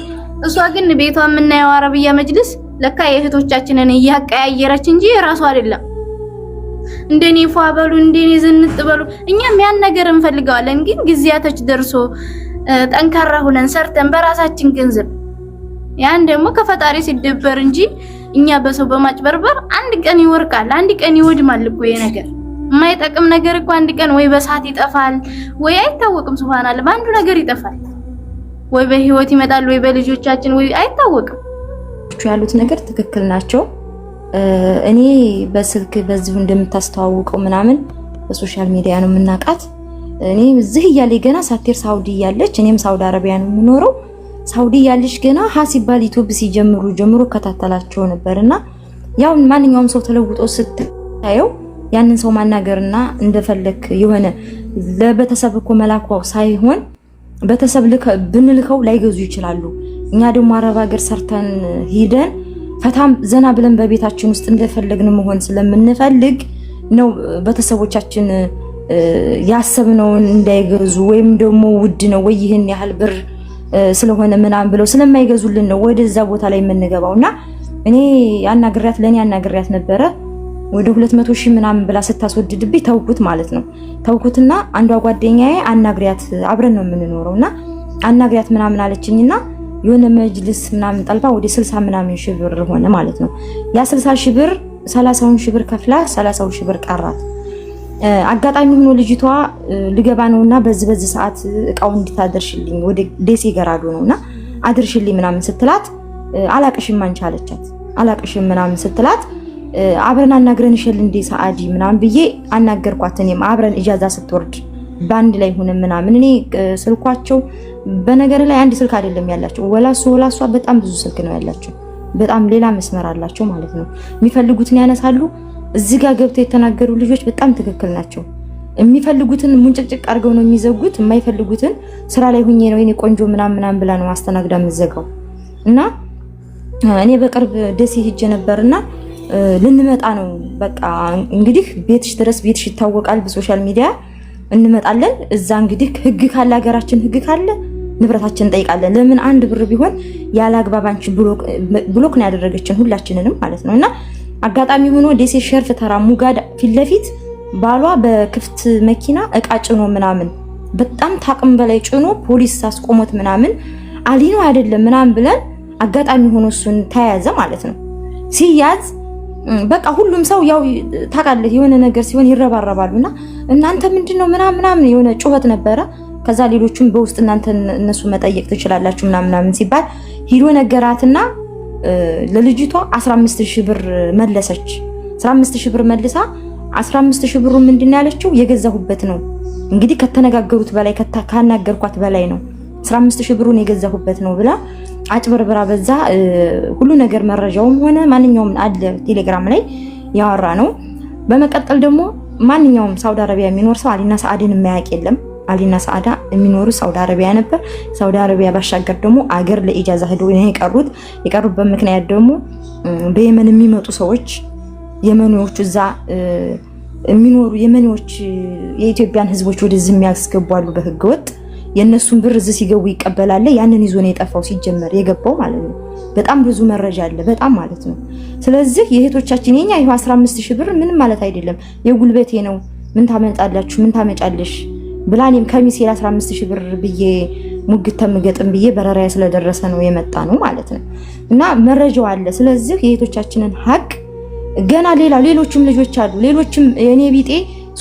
እሷ ግን ቤቷ የምናየው አረብያ መጅልስ ለካ የእህቶቻችንን እያቀያየረች እንጂ ራሱ አይደለም። እንደኔ ፏ በሉ እንደኔ ዝንጥ በሉ እኛም ያን ነገር እንፈልጋለን። ግን ጊዜያቶች ደርሶ ጠንካራ ሆነን ሰርተን በራሳችን ገንዘብ ያን ደግሞ ከፈጣሪ ሲደበር እንጂ እኛ በሰው በማጭበርበር አንድ ቀን ይወርቃል፣ አንድ ቀን ይወድማል እኮ የነገር የማይጠቅም ነገር እኮ አንድ ቀን ወይ በሳት ይጠፋል ወይ አይታወቅም። ሱብሃንአላህ በአንዱ ነገር ይጠፋል፣ ወይ በህይወት ይመጣል ወይ በልጆቻችን ወይ አይታወቅም። ያሉት ነገር ትክክል ናቸው። እኔ በስልክ በዚሁ እንደምታስተዋውቀው ምናምን በሶሻል ሚዲያ ነው የምናቃት። እኔ እዚህ እያለ ገና ሳትር ሳውዲ ያለች እኔም ሳውዲ አረቢያ ነው የምኖረው ሳውዲ ያለች ገና ሀሲባል ዩቲዩብ ጀምሮ ከታተላቸው ነበርና ያው ማንኛውም ሰው ተለውጦ ስታየው ያንን ሰው ማናገርና እንደፈለክ የሆነ ለቤተሰብ እኮ መላኳው ሳይሆን ቤተሰብ ብንልከው ላይገዙ ይችላሉ እኛ ደግሞ አረብ ሀገር ሰርተን ሄደን ፈታም ዘና ብለን በቤታችን ውስጥ እንደፈለግን መሆን ስለምንፈልግ ነው ቤተሰቦቻችን ያሰብነውን እንዳይገዙ ወይም ደግሞ ውድ ነው ወይ ይሄን ያህል ብር ስለሆነ ምናምን ብለው ስለማይገዙልን ነው ወደዛ ቦታ ላይ የምንገባውና እኔ ለኔ ያናግሪያት ነበረ ወደ 200,000 ምናምን ብላ ስታስወድድብኝ ተውኩት ማለት ነው ተውኩትና አንዷ ጓደኛዬ አናግሪያት አብረን ነው የምንኖረውና አናግሪያት ምናምን አለችኝና የሆነ መጅልስ ምናምን ጠልባ ወደ 60 ምናምን ሺህ ብር ሆነ ማለት ነው ያ 60,000 ብር 30,000 ብር ከፍላ 30,000 ብር ቀራት አጋጣሚ ሆኖ ልጅቷ ልገባ ነውና በዚህ ሰዓት እቃው እንድታደርሽልኝ ወደ ደሴ ገራዶ ነውና አድርሽልኝ ምናምን ስትላት አላቅሽም አንቺ አለቻት አላቅሽም ምናምን ስትላት አብረን አናግረን ይሽል እንዴ ሰዓዲ ምናምን ብዬ አናገርኳት እኔም አብረን ኢጃዛ ስትወርድ ባንድ ላይ ሆነ ምናምን እኔ ስልኳቸው በነገር ላይ አንድ ስልክ አይደለም ያላቸው ወላሷ በጣም ብዙ ስልክ ነው ያላቸው በጣም ሌላ መስመር አላቸው ማለት ነው የሚፈልጉትን ያነሳሉ እዚህ ጋር ገብተው የተናገሩ ልጆች በጣም ትክክል ናቸው የሚፈልጉትን ሙንጭቅጭቅ አድርገው ነው የሚዘጉት የማይፈልጉትን ስራ ላይ ሆኜ ነው እኔ ቆንጆ ምናምን ብላ ነው አስተናግዳ የምዘጋው እና እኔ በቅርብ ደሴ ሄጄ ነበርና ልንመጣ ነው በቃ እንግዲህ ቤትሽ ድረስ ቤትሽ ይታወቃል በሶሻል ሚዲያ እንመጣለን እዛ እንግዲህ ህግ ካለ ሀገራችን ህግ ካለ ንብረታችን እንጠይቃለን ለምን አንድ ብር ቢሆን ያለ አግባባንችን ብሎክ ነው ያደረገችን ሁላችንንም ማለት ነውና አጋጣሚ ሆኖ ደሴ ሸርፍ ተራ ሙጋድ ፊት ለፊት ባሏ በክፍት መኪና እቃ ጭኖ ምናምን በጣም ታቅም በላይ ጭኖ ፖሊስ አስቆሞት ምናምን አሊኖ አይደለም ምናምን ብለን አጋጣሚ ሆኖ እሱን ተያዘ ማለት ነው ሲያዝ በቃ ሁሉም ሰው ያው ታቃለህ የሆነ ነገር ሲሆን ይረባረባሉና እናንተ ምንድነው ምናምን የሆነ ጩኸት ነበረ ከዛ ሌሎቹም በውስጥ እናንተ እነሱ መጠየቅ ትችላላችሁ ምናምን ሲባል ሂዶ ነገራትና ለልጅቷ 15,000 ብር መለሰች 15,000 ብር መልሳ 15,000 ብሩ ምንድነው ያለችው የገዛሁበት ነው እንግዲህ ከተነጋገሩት በላይ ካናገርኳት በላይ ነው 15,000 ብሩን የገዛሁበት ነው ብላ አጭበርብራ በዛ ሁሉ ነገር መረጃውም ሆነ ማንኛውም አለ ቴሌግራም ላይ ያወራ ነው በመቀጠል ደግሞ ማንኛውም ሳውዲ አረቢያ የሚኖር ሰው አሊና ሰዓድን የማያውቅ የለም አሊና ሰዓዳ የሚኖሩ ሳውዲ አረቢያ ነበር ሳውዲ አረቢያ ባሻገር ደግሞ አገር ለኢጃዛ ሄደው የቀሩበት ምክንያት ደግሞ በየመን የሚመጡ ሰዎች የመኖች እዛ የሚኖሩ የመኖች የኢትዮጵያን ህዝቦች ወደዚህ የሚያስገባሉ በህገወጥ የነሱን ብር እዚህ ሲገቡ ይቀበላል ያንን ይዞ ነው የጠፋው ሲጀመር የገባው ማለት ነው በጣም ብዙ መረጃ አለ በጣም ማለት ነው ስለዚህ የእህቶቻችን የኛ ይሄ 15,000 ብር ምንም ማለት አይደለም የጉልበቴ ነው ምን ታመጣላችሁ ምን ታመጫለሽ ብላኔም ከሚስ 15,000 ብር ብዬ ሙግት ተምገጥም ብዬ በረራያ ስለደረሰ ነው የመጣ ነው ማለት ነው እና መረጃው አለ ስለዚህ የእህቶቻችንን ሀቅ ገና ሌሎችም ልጆች አሉ ሌሎችም የኔ ቢጤ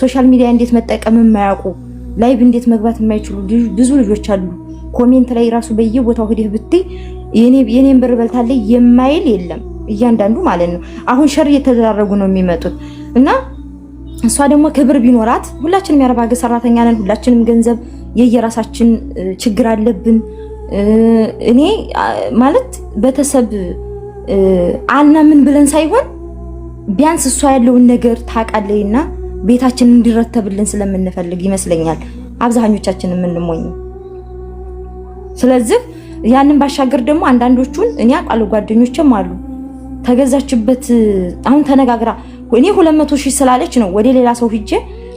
ሶሻል ሚዲያ እንዴት መጠቀም የማያውቁ ላይቭ እንዴት መግባት የማይችሉ ብዙ ልጆች አሉ ኮሜንት ላይ ራሱ በየቦታው ሄደህ ብትይ የኔን ብር በልታለይ የማይል የለም እያንዳንዱ ማለት ነው አሁን ሸር እየተደራረጉ ነው የሚመጡት እና እሷ ደግሞ ክብር ቢኖራት ሁላችንም የአረብ ሀገር ሰራተኛ ነን ሁላችንም ገንዘብ የየራሳችን ችግር አለብን እኔ ማለት ቤተሰብ አናምን ብለን ሳይሆን ቢያንስ እሷ ያለውን ነገር ታቃለይና ቤታችን እንዲረተብልን ስለምንፈልግ ይመስለኛል አብዛኞቻችን የምንሞኝ ስለዚህ ያንን ባሻገር ደግሞ አንዳንዶቹን እኔ አቃሉ ጓደኞችም አሉ ተገዛችበት አሁን ተነጋግራ እኔ 200,000 ስላለች ነው ወደ ሌላ ሰው ሂጄ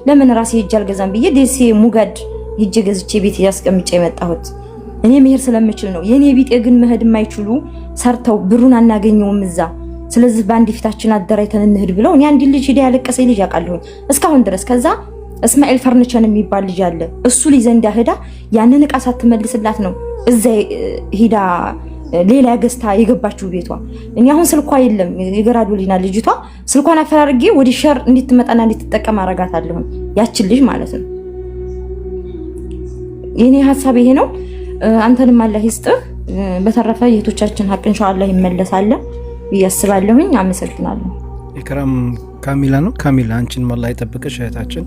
ለምን ራሴ ሂጄ አልገዛም ብዬ ደሴ ሙጋድ ሂጄ ገዝቼ ቤት ያስቀምጬ የመጣሁት እኔ መሄድ ስለምችል ነው የኔ ቢጤ ግን መሄድ የማይችሉ ሰርተው ብሩን አናገኘውም እዛ ስለዚህ ባንዲ ፊታችን አደራይተን እንሂድ ብለው እኔ አንድ ልጅ ሄዳ ያለቀሰኝ ልጅ ያቃለሁ እስካሁን ድረስ ከዛ እስማኤል ፈርኒቸር የሚባል ልጅ አለ እሱ ሊዘንዳ ሄዳ ያንን እቃ ሳትመልስላት ነው እዛ ሄዳ ሌላ ገዝታ የገባችው ቤቷ እኔ አሁን ስልኳ የለም የገራዶሊና ልጅቷ ስልኳን አፈራርጌ ወዲ ሸር እንድትመጣና እንድትጠቀም አረጋታለሁ ያችን ልጅ ማለት ነው የኔ ሐሳብ ይሄ ነው አንተንም አላህ ይስጥህ በተረፈ የቶቻችን ሀቅ ኢንሻአላህ ይመለሳል ያስባለሁኝ አመሰግናለሁ ኢክራም ካሚላ ነው ካሚላ አንቺን አላህ ይጠብቅሽ እህታችን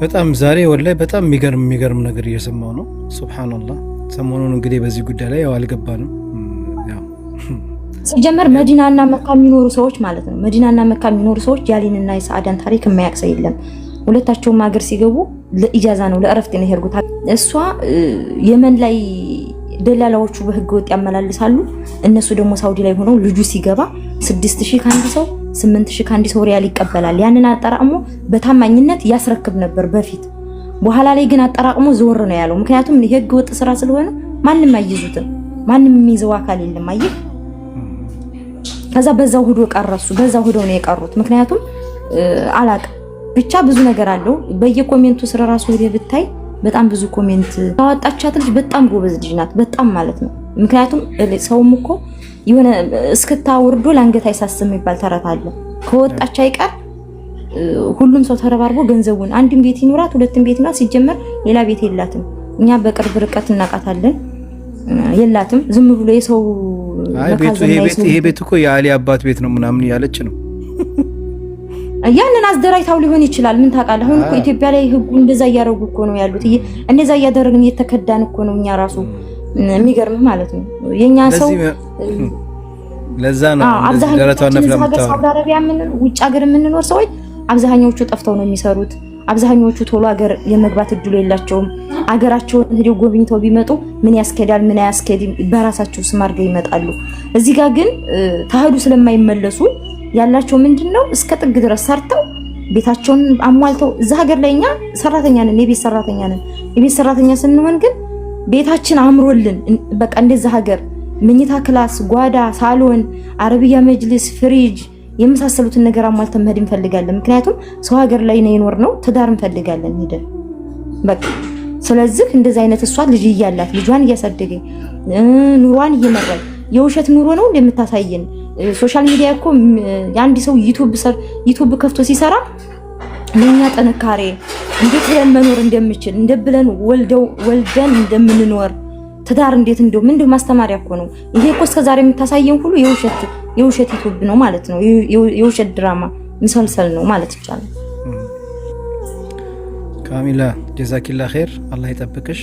በጣም ዛሬ ወላሂ በጣም የሚገርም ነገር እየሰማው ነው። ሱብሃንአላህ። ሰሞኑን እንግዲህ በዚህ ጉዳይ ላይ ያው አልገባንም። ያው ሲጀመር መዲናና መካ የሚኖሩ ሰዎች ማለት ነው። መዲናና መካ የሚኖሩ ሰዎች ያሊንና የሰዓዳን ታሪክ የማያውቅ ሰው የለም። ሁለታቸውም ሀገር ሲገቡ ለኢጃዛ ነው ለእረፍት ነው የሄድኩት። እሷ የመን ላይ ደላላዎቹ በህገ ወጥ ያመላልሳሉ። እነሱ ደግሞ ሳውዲ ላይ ሆነው ልጁ ሲገባ 6000 ካንዲ ሰው 8000 ካንዲ ሰው ሪያል ይቀበላል። ያንን አጠራቅሞ በታማኝነት ያስረክብ ነበር በፊት። በኋላ ላይ ግን አጠራቅሞ ዞር ነው ያለው። ምክንያቱም የህገ ወጥ ስራ ስለሆነ ማንንም አይይዙትም። ማንንም የሚይዘው አካል የለም። አየህ፣ ከዛ በዛው ሁዶ ቀረሱ። በዛው ሁዶ ነው የቀሩት። ምክንያቱም አላቅ ብቻ ብዙ ነገር አለው። በየኮሜንቱ ስራ ራሱ ሄደ ብታይ በጣም ብዙ ኮሜንት ታወጣቻት ልጅ በጣም ጎበዝ ልጅ ናት። በጣም ማለት ነው። ምክንያቱም ሰውም እኮ የሆነ እስክታ ወርዶ ላንገት አይሳስም የሚባል ተረት አለ። ከወጣች አይቀር ሁሉም ሰው ተረባርቦ ገንዘቡን አንድም ቤት ይኖራት ሁለትም ቤት ይኖራት ሲጀመር ሌላ ቤት የላትም። እኛ በቅርብ ርቀት እናቃታለን። የላትም ዝም ብሎ የሰው ይሄ ቤት እኮ የአሊ አባት ቤት ነው ምናምን ያለች ነው። ያንን አስደራይታው ሊሆን ይችላል። ምን ታውቃለህ? አሁን እኮ ኢትዮጵያ ላይ ህጉ እንደዛ እያደረጉ እኮ ነው ያሉት። እንደዛ እያደረግን እየተከዳን እኮ ነው እኛ ራሱ። የሚገርምህ ማለት ነው የኛ ሰው ለዛ ነው እንደዚህ ደረታው ነፍላ መጣው። ሳውዲ አረቢያ ውጭ ሀገር የምንኖር ሰዎች አብዛኛዎቹ ጠፍተው ነው የሚሰሩት። አብዛኛዎቹ ቶሎ ሀገር የመግባት እድሉ የላቸውም። ሀገራቸውን ሄደው ጎብኝተው ቢመጡ ምን ያስከዳል ምን አያስከድም በራሳቸው ስም አድርገው ይመጣሉ። እዚህ ጋር ግን ተሄዱ ስለማይመለሱ ያላቸው ምንድነው እስከ ጥግ ድረስ ሰርተው ቤታቸውን አሟልተው እዛ ሀገር ላይ እኛ ሰራተኛ ነን፣ የቤት ሰራተኛ ነን። የቤት ሰራተኛ ስንሆን ግን ቤታችን አምሮልን በቃ እንደዛ ሀገር መኝታ ክላስ፣ ጓዳ፣ ሳሎን፣ አረቢያ መጅልስ፣ ፍሪጅ የመሳሰሉትን ነገር አሟልተን መሄድ እንፈልጋለን። ምክንያቱም ሰው ሀገር ላይ ነው የኖርነው፣ ትዳር እንፈልጋለን ሄደን በቃ። ስለዚህ እንደዛ አይነት እሷ ልጅ እያላት ልጇን እያሳደገኝ ኑሯን እየመራች የውሸት ኑሮ ነው እንደምታሳየን። ሶሻል ሚዲያ እኮ የአንድ ሰው ዩቲዩብ ከፍቶ ሲሰራ ለኛ ጥንካሬ እንዴት ብለን መኖር እንደምችል እንደብለን ወልደን እንደምንኖር ትዳር እንዴት እንደው ማስተማሪያ እኮ ነው ይሄ እኮ እስከዛሬ የምታሳየን ሁሉ የውሸት ዩቲዩብ ነው ማለት ነው። የውሸት ድራማ መሰልሰል ነው ማለት ይቻላል። ካሚላ ጀዛኪላ ኸይር፣ አላህ ይጠብቅሽ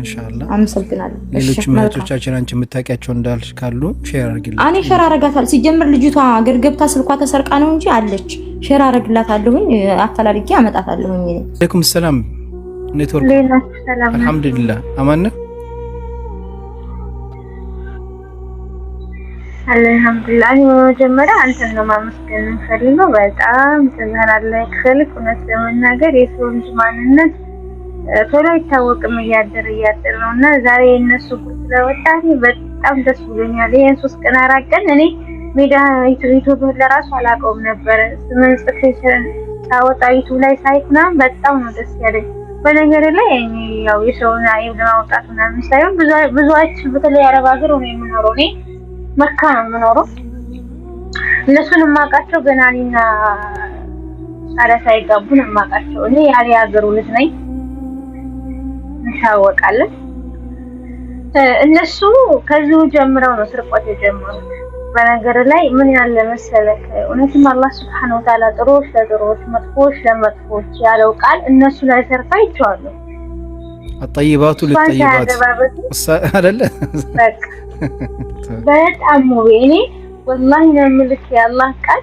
ኢንሻአላህ። አመሰግናለሁ። ሌሎች ምርቶቻችን አንቺ የምታውቂያቸው እንዳልሽ ካሉ ሼር አድርጊልኝ። እኔ ሼር አረጋታለሁ። ሲጀምር ልጅቷ አገር ገብታ ስልኳ ተሰርቃ ነው እንጂ አለች። ሼር አረግላታለሁኝ፣ አፈላልጌ አመጣታለሁኝ። አለይኩም ሰላም ኔትወርክ። አልহামዱሊላህ አማን ነው። አልহামዱሊላህ። መጀመሪያ አንተን ነው ማመስገን ፈልገው። በጣም ተዘራለህ ክልክ እውነት ለመናገር የሰው ልጅ ማንነት ቶሎ አይታወቅም፣ እያደር ነውና ዛሬ እነሱ ስለወጣ በጣም ደስ ብሎኛል። ይሄን 3 ቀን 4 ቀን እኔ ሜዳ ዩቲዩብ ለራሱ አላውቀውም ነበር። ስምን ጽፌሽን ታወጣ ዩቲዩብ ላይ ሳይትና በጣም ነው ደስ ያለኝ። በነገር ላይ እኔ ያው የሰውን አይብ ለማውጣት ምናምን ሳይሆን ብዙዎች በተለይ አረብ ሀገር ነው የምኖረው። እኔ መካ ነው የምኖረው። እነሱን ማቃቸው ገና እኔና ሳላሳ ይጋቡን ማቃቸው። እኔ ያለ ሀገሩ ልጅ ነኝ ታወቃለህ። እነሱ ከዚሁ ጀምረው ነው ስርቆት የጀመሩት። በነገር ላይ ምን ያለ መሰለክ እውነትም አላህ Subhanahu Wa Ta'ala ጥሩዎች ለጥሩዎች መጥፎዎች ለመጥፎዎች ያለው ቃል እነሱ ላይ ሰርፋ ይቻላል። አጠይባቱ ለጠይባት አይደለ? በጣም ነው እኔ ወላሂ ነው የምልክ የአላህ ቃል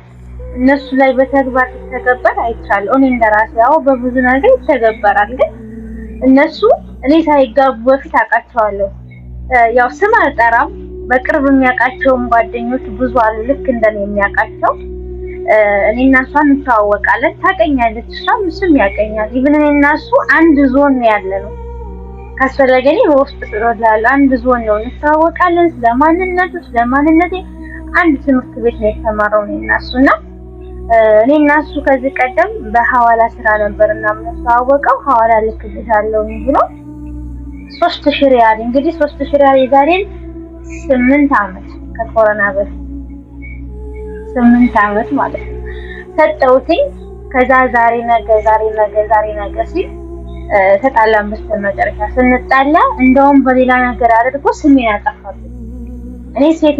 እነሱ ላይ በተግባር ተገበር አይቻለሁ። እኔ እንደራሴ ያው በብዙ ነገር ተገበራል። ግን እነሱ እኔ ሳይጋቡ በፊት አውቃቸዋለሁ። ያው ስም አልጠራም፣ በቅርብ የሚያውቃቸውም ጓደኞች ብዙ አሉ ልክ እንደኔ የሚያውቃቸው። እኔና እሷን እንተዋወቃለን፣ ታውቀኛለች፣ እሷም እሱም ያውቀኛል። ይብን እኔና እሱ አንድ ዞን ነው ያለነው። ካስፈለገኝ በውስጥ ስለላለ አንድ ዞን ነው እንተዋወቃለን። ስለማንነቴ አንድ ትምህርት ቤት ነው የተማረው እኔና እሱና እኔና እሱ ከዚህ ቀደም በሐዋላ ስራ ነበርና የምንተዋወቀው። ሐዋላ ልክልሻለሁ ብሎ 3000 ሪያል እንግዲህ 3000 ሪያል የዛሬን 8 አመት ከኮሮና በፊት 8 አመት ማለት ነው ሰጠውትኝ። ከዛ ዛሬ ነገ ሲል ተጣላን። በስተመጨረሻ ስንጣላ እንደውም በሌላ ነገር አድርጎ ስሜን አጠፋብኝ። እኔ ሴት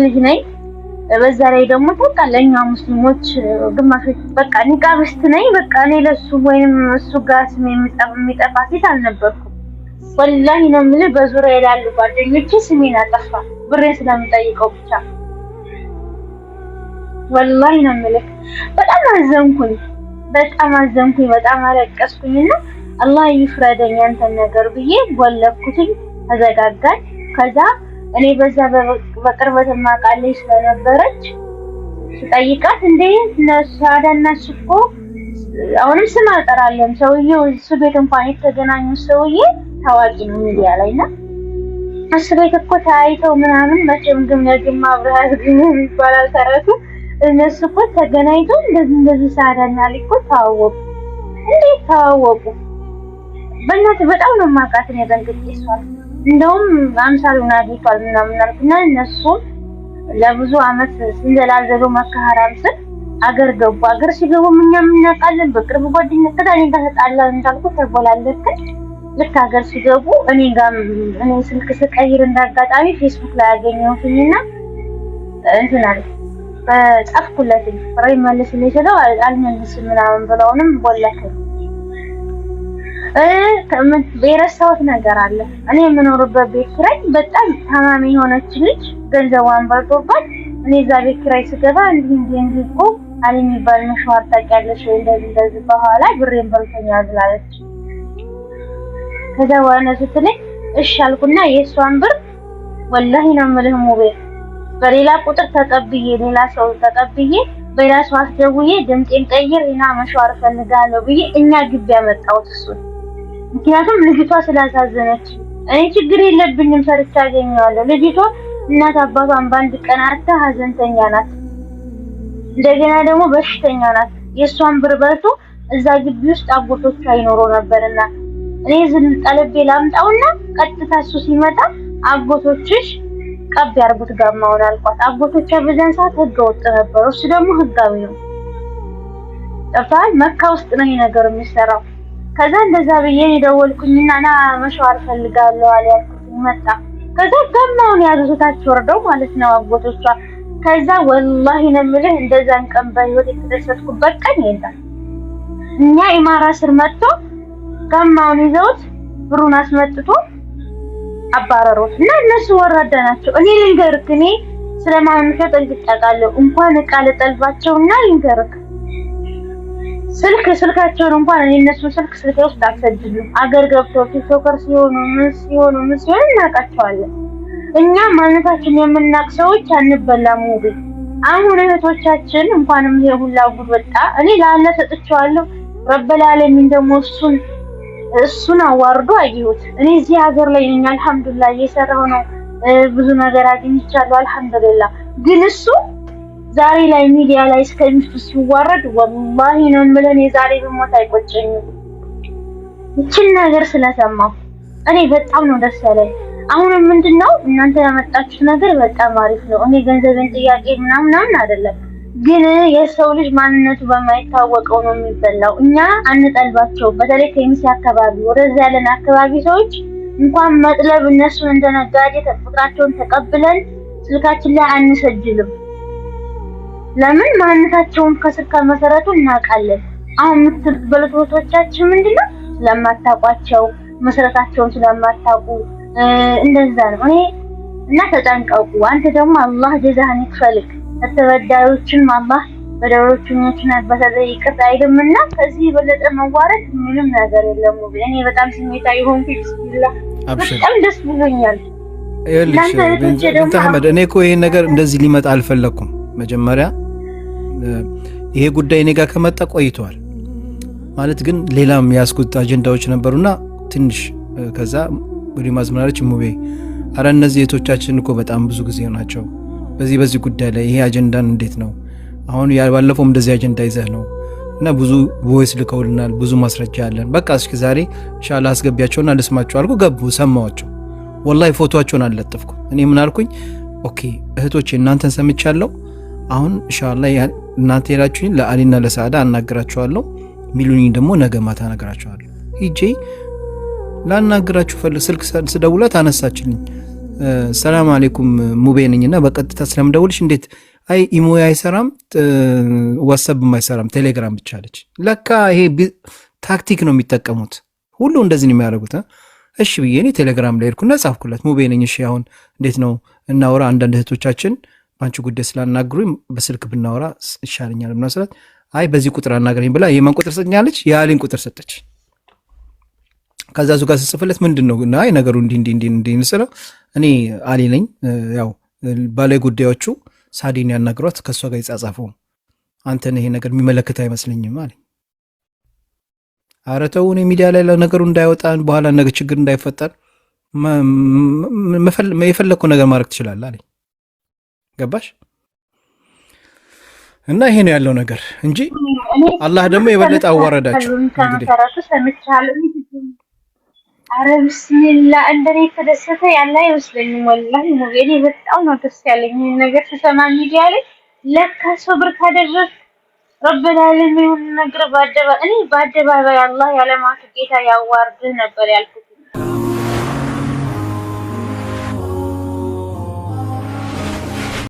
ልጅ ነኝ። በዛ ላይ ደግሞ ተቃለኛ ሙስሊሞች ግማሾች በቃ ኒቃብስት ነኝ በቃ እኔ ለሱ ወይንም እሱ ጋር ስም የሚጠፋ ሴት አልነበርኩም። ወላሂ ነው የምልህ በዙሪያ ያሉ ጓደኞቼ ስሜን አጠፋ ብሬን ስለምጠይቀው ብቻ። ወላሂ ነው የምልህ በጣም አዘንኩኝ፣ በጣም አለቀስኩኝና አላህ ይፍረደኝ አንተን ነገር ብዬ ወለኩትኝ፣ ተዘጋጋኝ። ከዛ እኔ በዛ በቅርበት ማቃለይ ስለነበረች ስጠይቃት እንዴ ነሳዳና እኮ አሁንም ስም አልጠራለም ሰውዬው እሱ ቤት እንኳን የተገናኙ ሰውዬ ታዋቂ ነው ሚዲያ ላይና እሱ ቤት እኮ ታይተው ምናምን መቼም ግም አብረሃት ግን ይባላል ተረቱ። እነሱ እኮ ተገናኝተው እንደዚህ ሳዳና ሊቆ ታወቁ። እንዴት ታወቁ? በእናትህ በጣም ነው ማቃት ነው ያደንግጥይሷል። እንደውም አምሳሉን አግኝቷል ምናምን አልኩና እነሱ ለብዙ አመት ሲንዘላዘሉ መካሃራም ስል አገር ገቡ። አገር ሲገቡ እኛም እናውቃለን። በቅርብ ጓደኝነት ከዳኒ ጋር ተጣላን እንዳልኩ ተቦላለከ። ልክ አገር ሲገቡ እኔ ስልክ ስቀይር እንዳጋጣሚ ፌስቡክ ላይ አገኘሁትና እንትን አለ በጻፍኩለት ፍሬ መልስ ለሰደው አልመልስም ምናምን ብለውንም ቦለከኝ። የረሳሁት ነገር አለ። እኔ የምኖርበት ቤት ኪራይ በጣም ታማሚ የሆነች ልጅ ገንዘቧን በልቶባት እኔ እዛ ቤት ኪራይ ስገባ እንዲህ እኮ አለ የሚባል መሽዋር ታውቂያለሽ ወይ እንደዚህ በኋላ ብሬን በልቶኛል ብላለች። ከዛ በኋላ ስትለኝ እሺ አልኩና የእሷን ብር ወላሂ ነው የምልህ ሙቤ በሌላ ቁጥር ተቀብዬ ሌላ ሰው ተቀብዬ በሌላ ሰው አስደውዬ ድምጤን ቀይሬና መሽዋር ፈልጋለሁ ብዬ እኛ ግቢ ያመጣሁት እሱን። ምክንያቱም ልጅቷ ስላሳዘነች እኔ ችግር የለብኝም ሰርቻ አገኘዋለሁ። ልጅቷ እናት አባቷን ባንድ ቀን አታ ሀዘንተኛ ናት፣ እንደገና ደግሞ በሽተኛ ናት። የሷን ብር በልቶ እዛ ግቢ ውስጥ አጎቶቿ ይኖሩ ነበርና እኔ ዝም ጠለቤ ላምጣውና ቀጥታ እሱ ሲመጣ አጎቶችሽ ቀብ ያርጉት ጋማውን አልኳት። አጎቶቿ በዛን ሰዓት ህገ ወጥ ነበሩ፣ እሱ ደግሞ ህጋዊ ነው። ጠፋል መካ ውስጥ ነው ይሄ ነገር የሚሰራው። ከዛ እንደዛ ብዬ ደወልኩኝና ና መሽዋር ፈልጋለሁ አልያልኩት መጣ። ከዛ ጋማውን ያዙታች ወርደው ማለት ነው አጎቶቿ። ከዛ ወላሂ ነው የምልህ እንደዛን ቀን በህይወት የተደሰትኩበት ቀን የለም። እኛ ኢማራ ስር መጥቶ ጋማውን ይዘውት ብሩን አስመጥቶ አባረሩት እና እነሱ ወረደ ናቸው። እኔ ልንገርክ እኔ ስለማንከ ጠልቅጣቃለሁ እንኳን እቃ ልጠልባቸውና ልንገርክ ስልካቸውን እንኳን እኔ እነሱ ስልክ ውስጥ አልሰድልም። አገር ገብተው ቲክቶከር ሲሆኑ ምን ሲሆኑ እናውቃቸዋለን። እኛ ማንነታችን የምናውቅ ሰዎች አንበላም። ውብ አሁን እህቶቻችን እንኳንም የሁላ ጉድ ወጣ። እኔ ለአላ ሰጥቼዋለሁ። ረበል ዓለሚን ደግሞ እሱን አዋርዶ አየሁት። እኔ እዚህ ሀገር ላይ ነኝ አልሐምዱሊላህ እየሰራሁ ነው። ብዙ ነገር አግኝቻለሁ አልሐምዱሊላህ። ግን እሱ ዛሬ ላይ ሚዲያ ላይ እስከሚስቱ ሲዋረድ ወላሂ ነው የምልህ እኔ ዛሬ ብሞት አይቆጨኝም። ይችን ነገር ስለሰማሁ እኔ በጣም ነው ደስ ያለኝ። አሁን ምንድነው እናንተ ያመጣችሁት ነገር በጣም አሪፍ ነው። እኔ ገንዘብን ጥያቄ ምናምን አይደለም፣ ግን የሰው ልጅ ማንነቱ በማይታወቀው ነው የሚበላው። እኛ አንጠልባቸው። በተለይ ከሚስ አካባቢ ወደዛ ያለን አካባቢ ሰዎች እንኳን መጥለብ እነሱን እንደነጋዴ ተፈጥራቸውን ተቀብለን ስልካችን ላይ አንሰጅልም። ለምን ማንነታቸውን ከስር ከመሰረቱ እናውቃለን። አሁን የምትበሉት ወቶቻችን ምንድነው ስለማታውቋቸው መሰረታቸውን ስለማታውቁ እንደዛ ነው። እኔ እና ተጠንቀቁ። አንተ ደግሞ አላህ ጀዛህን ይክፈልክ። ተበዳዮችን አላህ በደሮቹኞችን በተለይ ይቅርታ አይደምና ከዚህ የበለጠ መዋረድ ምንም ነገር የለም። እኔ በጣም ስሜታዊ ሆንኩ። ቢስሚላህ በጣም ደስ ብሎኛል። ይኸውልሽ አህመድ እኔ እኮ ይሄን ነገር እንደዚህ ሊመጣ አልፈለኩም። መጀመሪያ ይሄ ጉዳይ እኔ ጋር ከመጣ ቆይቷል ማለት ግን ሌላም ያስኩት አጀንዳዎች ነበሩና ትንሽ ከዛ ወዲህ ማዝመራች ሙቤ አረ እነዚህ እህቶቻችን እኮ በጣም ብዙ ጊዜ ናቸው በዚህ ጉዳይ ላይ ይሄ አጀንዳን እንዴት ነው አሁን ያባለፈው እንደዚህ አጀንዳ ይዘህ ነው እና ብዙ ቮይስ ልከውልናል፣ ብዙ ማስረጃ አለን። በቃ እስኪ ዛሬ ኢንሻአላህ አስገቢያቸውና ልስማቸው አልኩ። ገቡ፣ ሰማዋቸው። ወላሂ ፎቶአቸውን አልለጥፍኩ። እኔ ምን አልኩኝ? ኦኬ እህቶቼ እናንተን ሰምቻለሁ። አሁን ኢንሻአላህ እናንተ ሄዳችሁኝ ለአሊና ለሳዳ አናግራቸዋለሁ። ሚሉኝ ደግሞ ነገ ማታ አናግራቸዋለሁ። ሂጄ ላናግራችሁ ፈልግ ስልክ ስደውላት አነሳችልኝ። ሰላም አለይኩም ሙቤ ነኝና በቀጥታ ስለምደውልሽ እንዴት አይ ኢሞ አይሰራም፣ ዋትስአፕ አይሰራም፣ ቴሌግራም ብቻ አለች። ለካ ይሄ ታክቲክ ነው የሚጠቀሙት። ሁሉ እንደዚህ ነው የሚያደርጉት። እሺ ብዬ እኔ ቴሌግራም ላይ ሄድኩና ጻፍኩላት። ሙቤ ነኝ፣ እሺ አሁን እንዴት ነው እናወራ? አንዳንድ እህቶቻችን በአንቺ ጉዳይ ስላናግሩኝ በስልክ ብናወራ ይሻለኛል ብና ስላት፣ አይ በዚህ ቁጥር አናገረኝ ብላ የማን ቁጥር ሰጥኛለች? የአሊን ቁጥር ሰጠች። ከዛ እሱ ጋር ስጽፍለት ምንድን ነው እና አይ ነገሩ እንዲህ ስለው እኔ አሊ ነኝ፣ ያው ባለ ጉዳዮቹ ሳዲን ያናግሯት ከእሷ ጋር ይጻጻፈው፣ አንተን ይሄ ነገር የሚመለከት አይመስለኝም አለኝ። ኧረ ተው እኔ ሚዲያ ላይ ነገሩ እንዳይወጣ በኋላ ነገር ችግር እንዳይፈጠር የፈለግከው ነገር ማድረግ ትችላለህ አለኝ። ገባሽ? እና ይሄ ነው ያለው ነገር እንጂ አላህ ደግሞ የበለጠ አዋረዳቸው። እንግዲህ አረ ቢስሚላ እንደኔ ተደሰተ ያለ አይመስለኝም። ወላሂ ሙቤኔ በጣም ነው ደስ ያለኝ ነገር ስሰማ ሚዲያ ላይ ለካ ሶብር ካደረግ ረበል ዓለሚን ነገር በአደባባይ አላህ ያለማት ጌታ ያዋርድህ ነበር ያልኩት።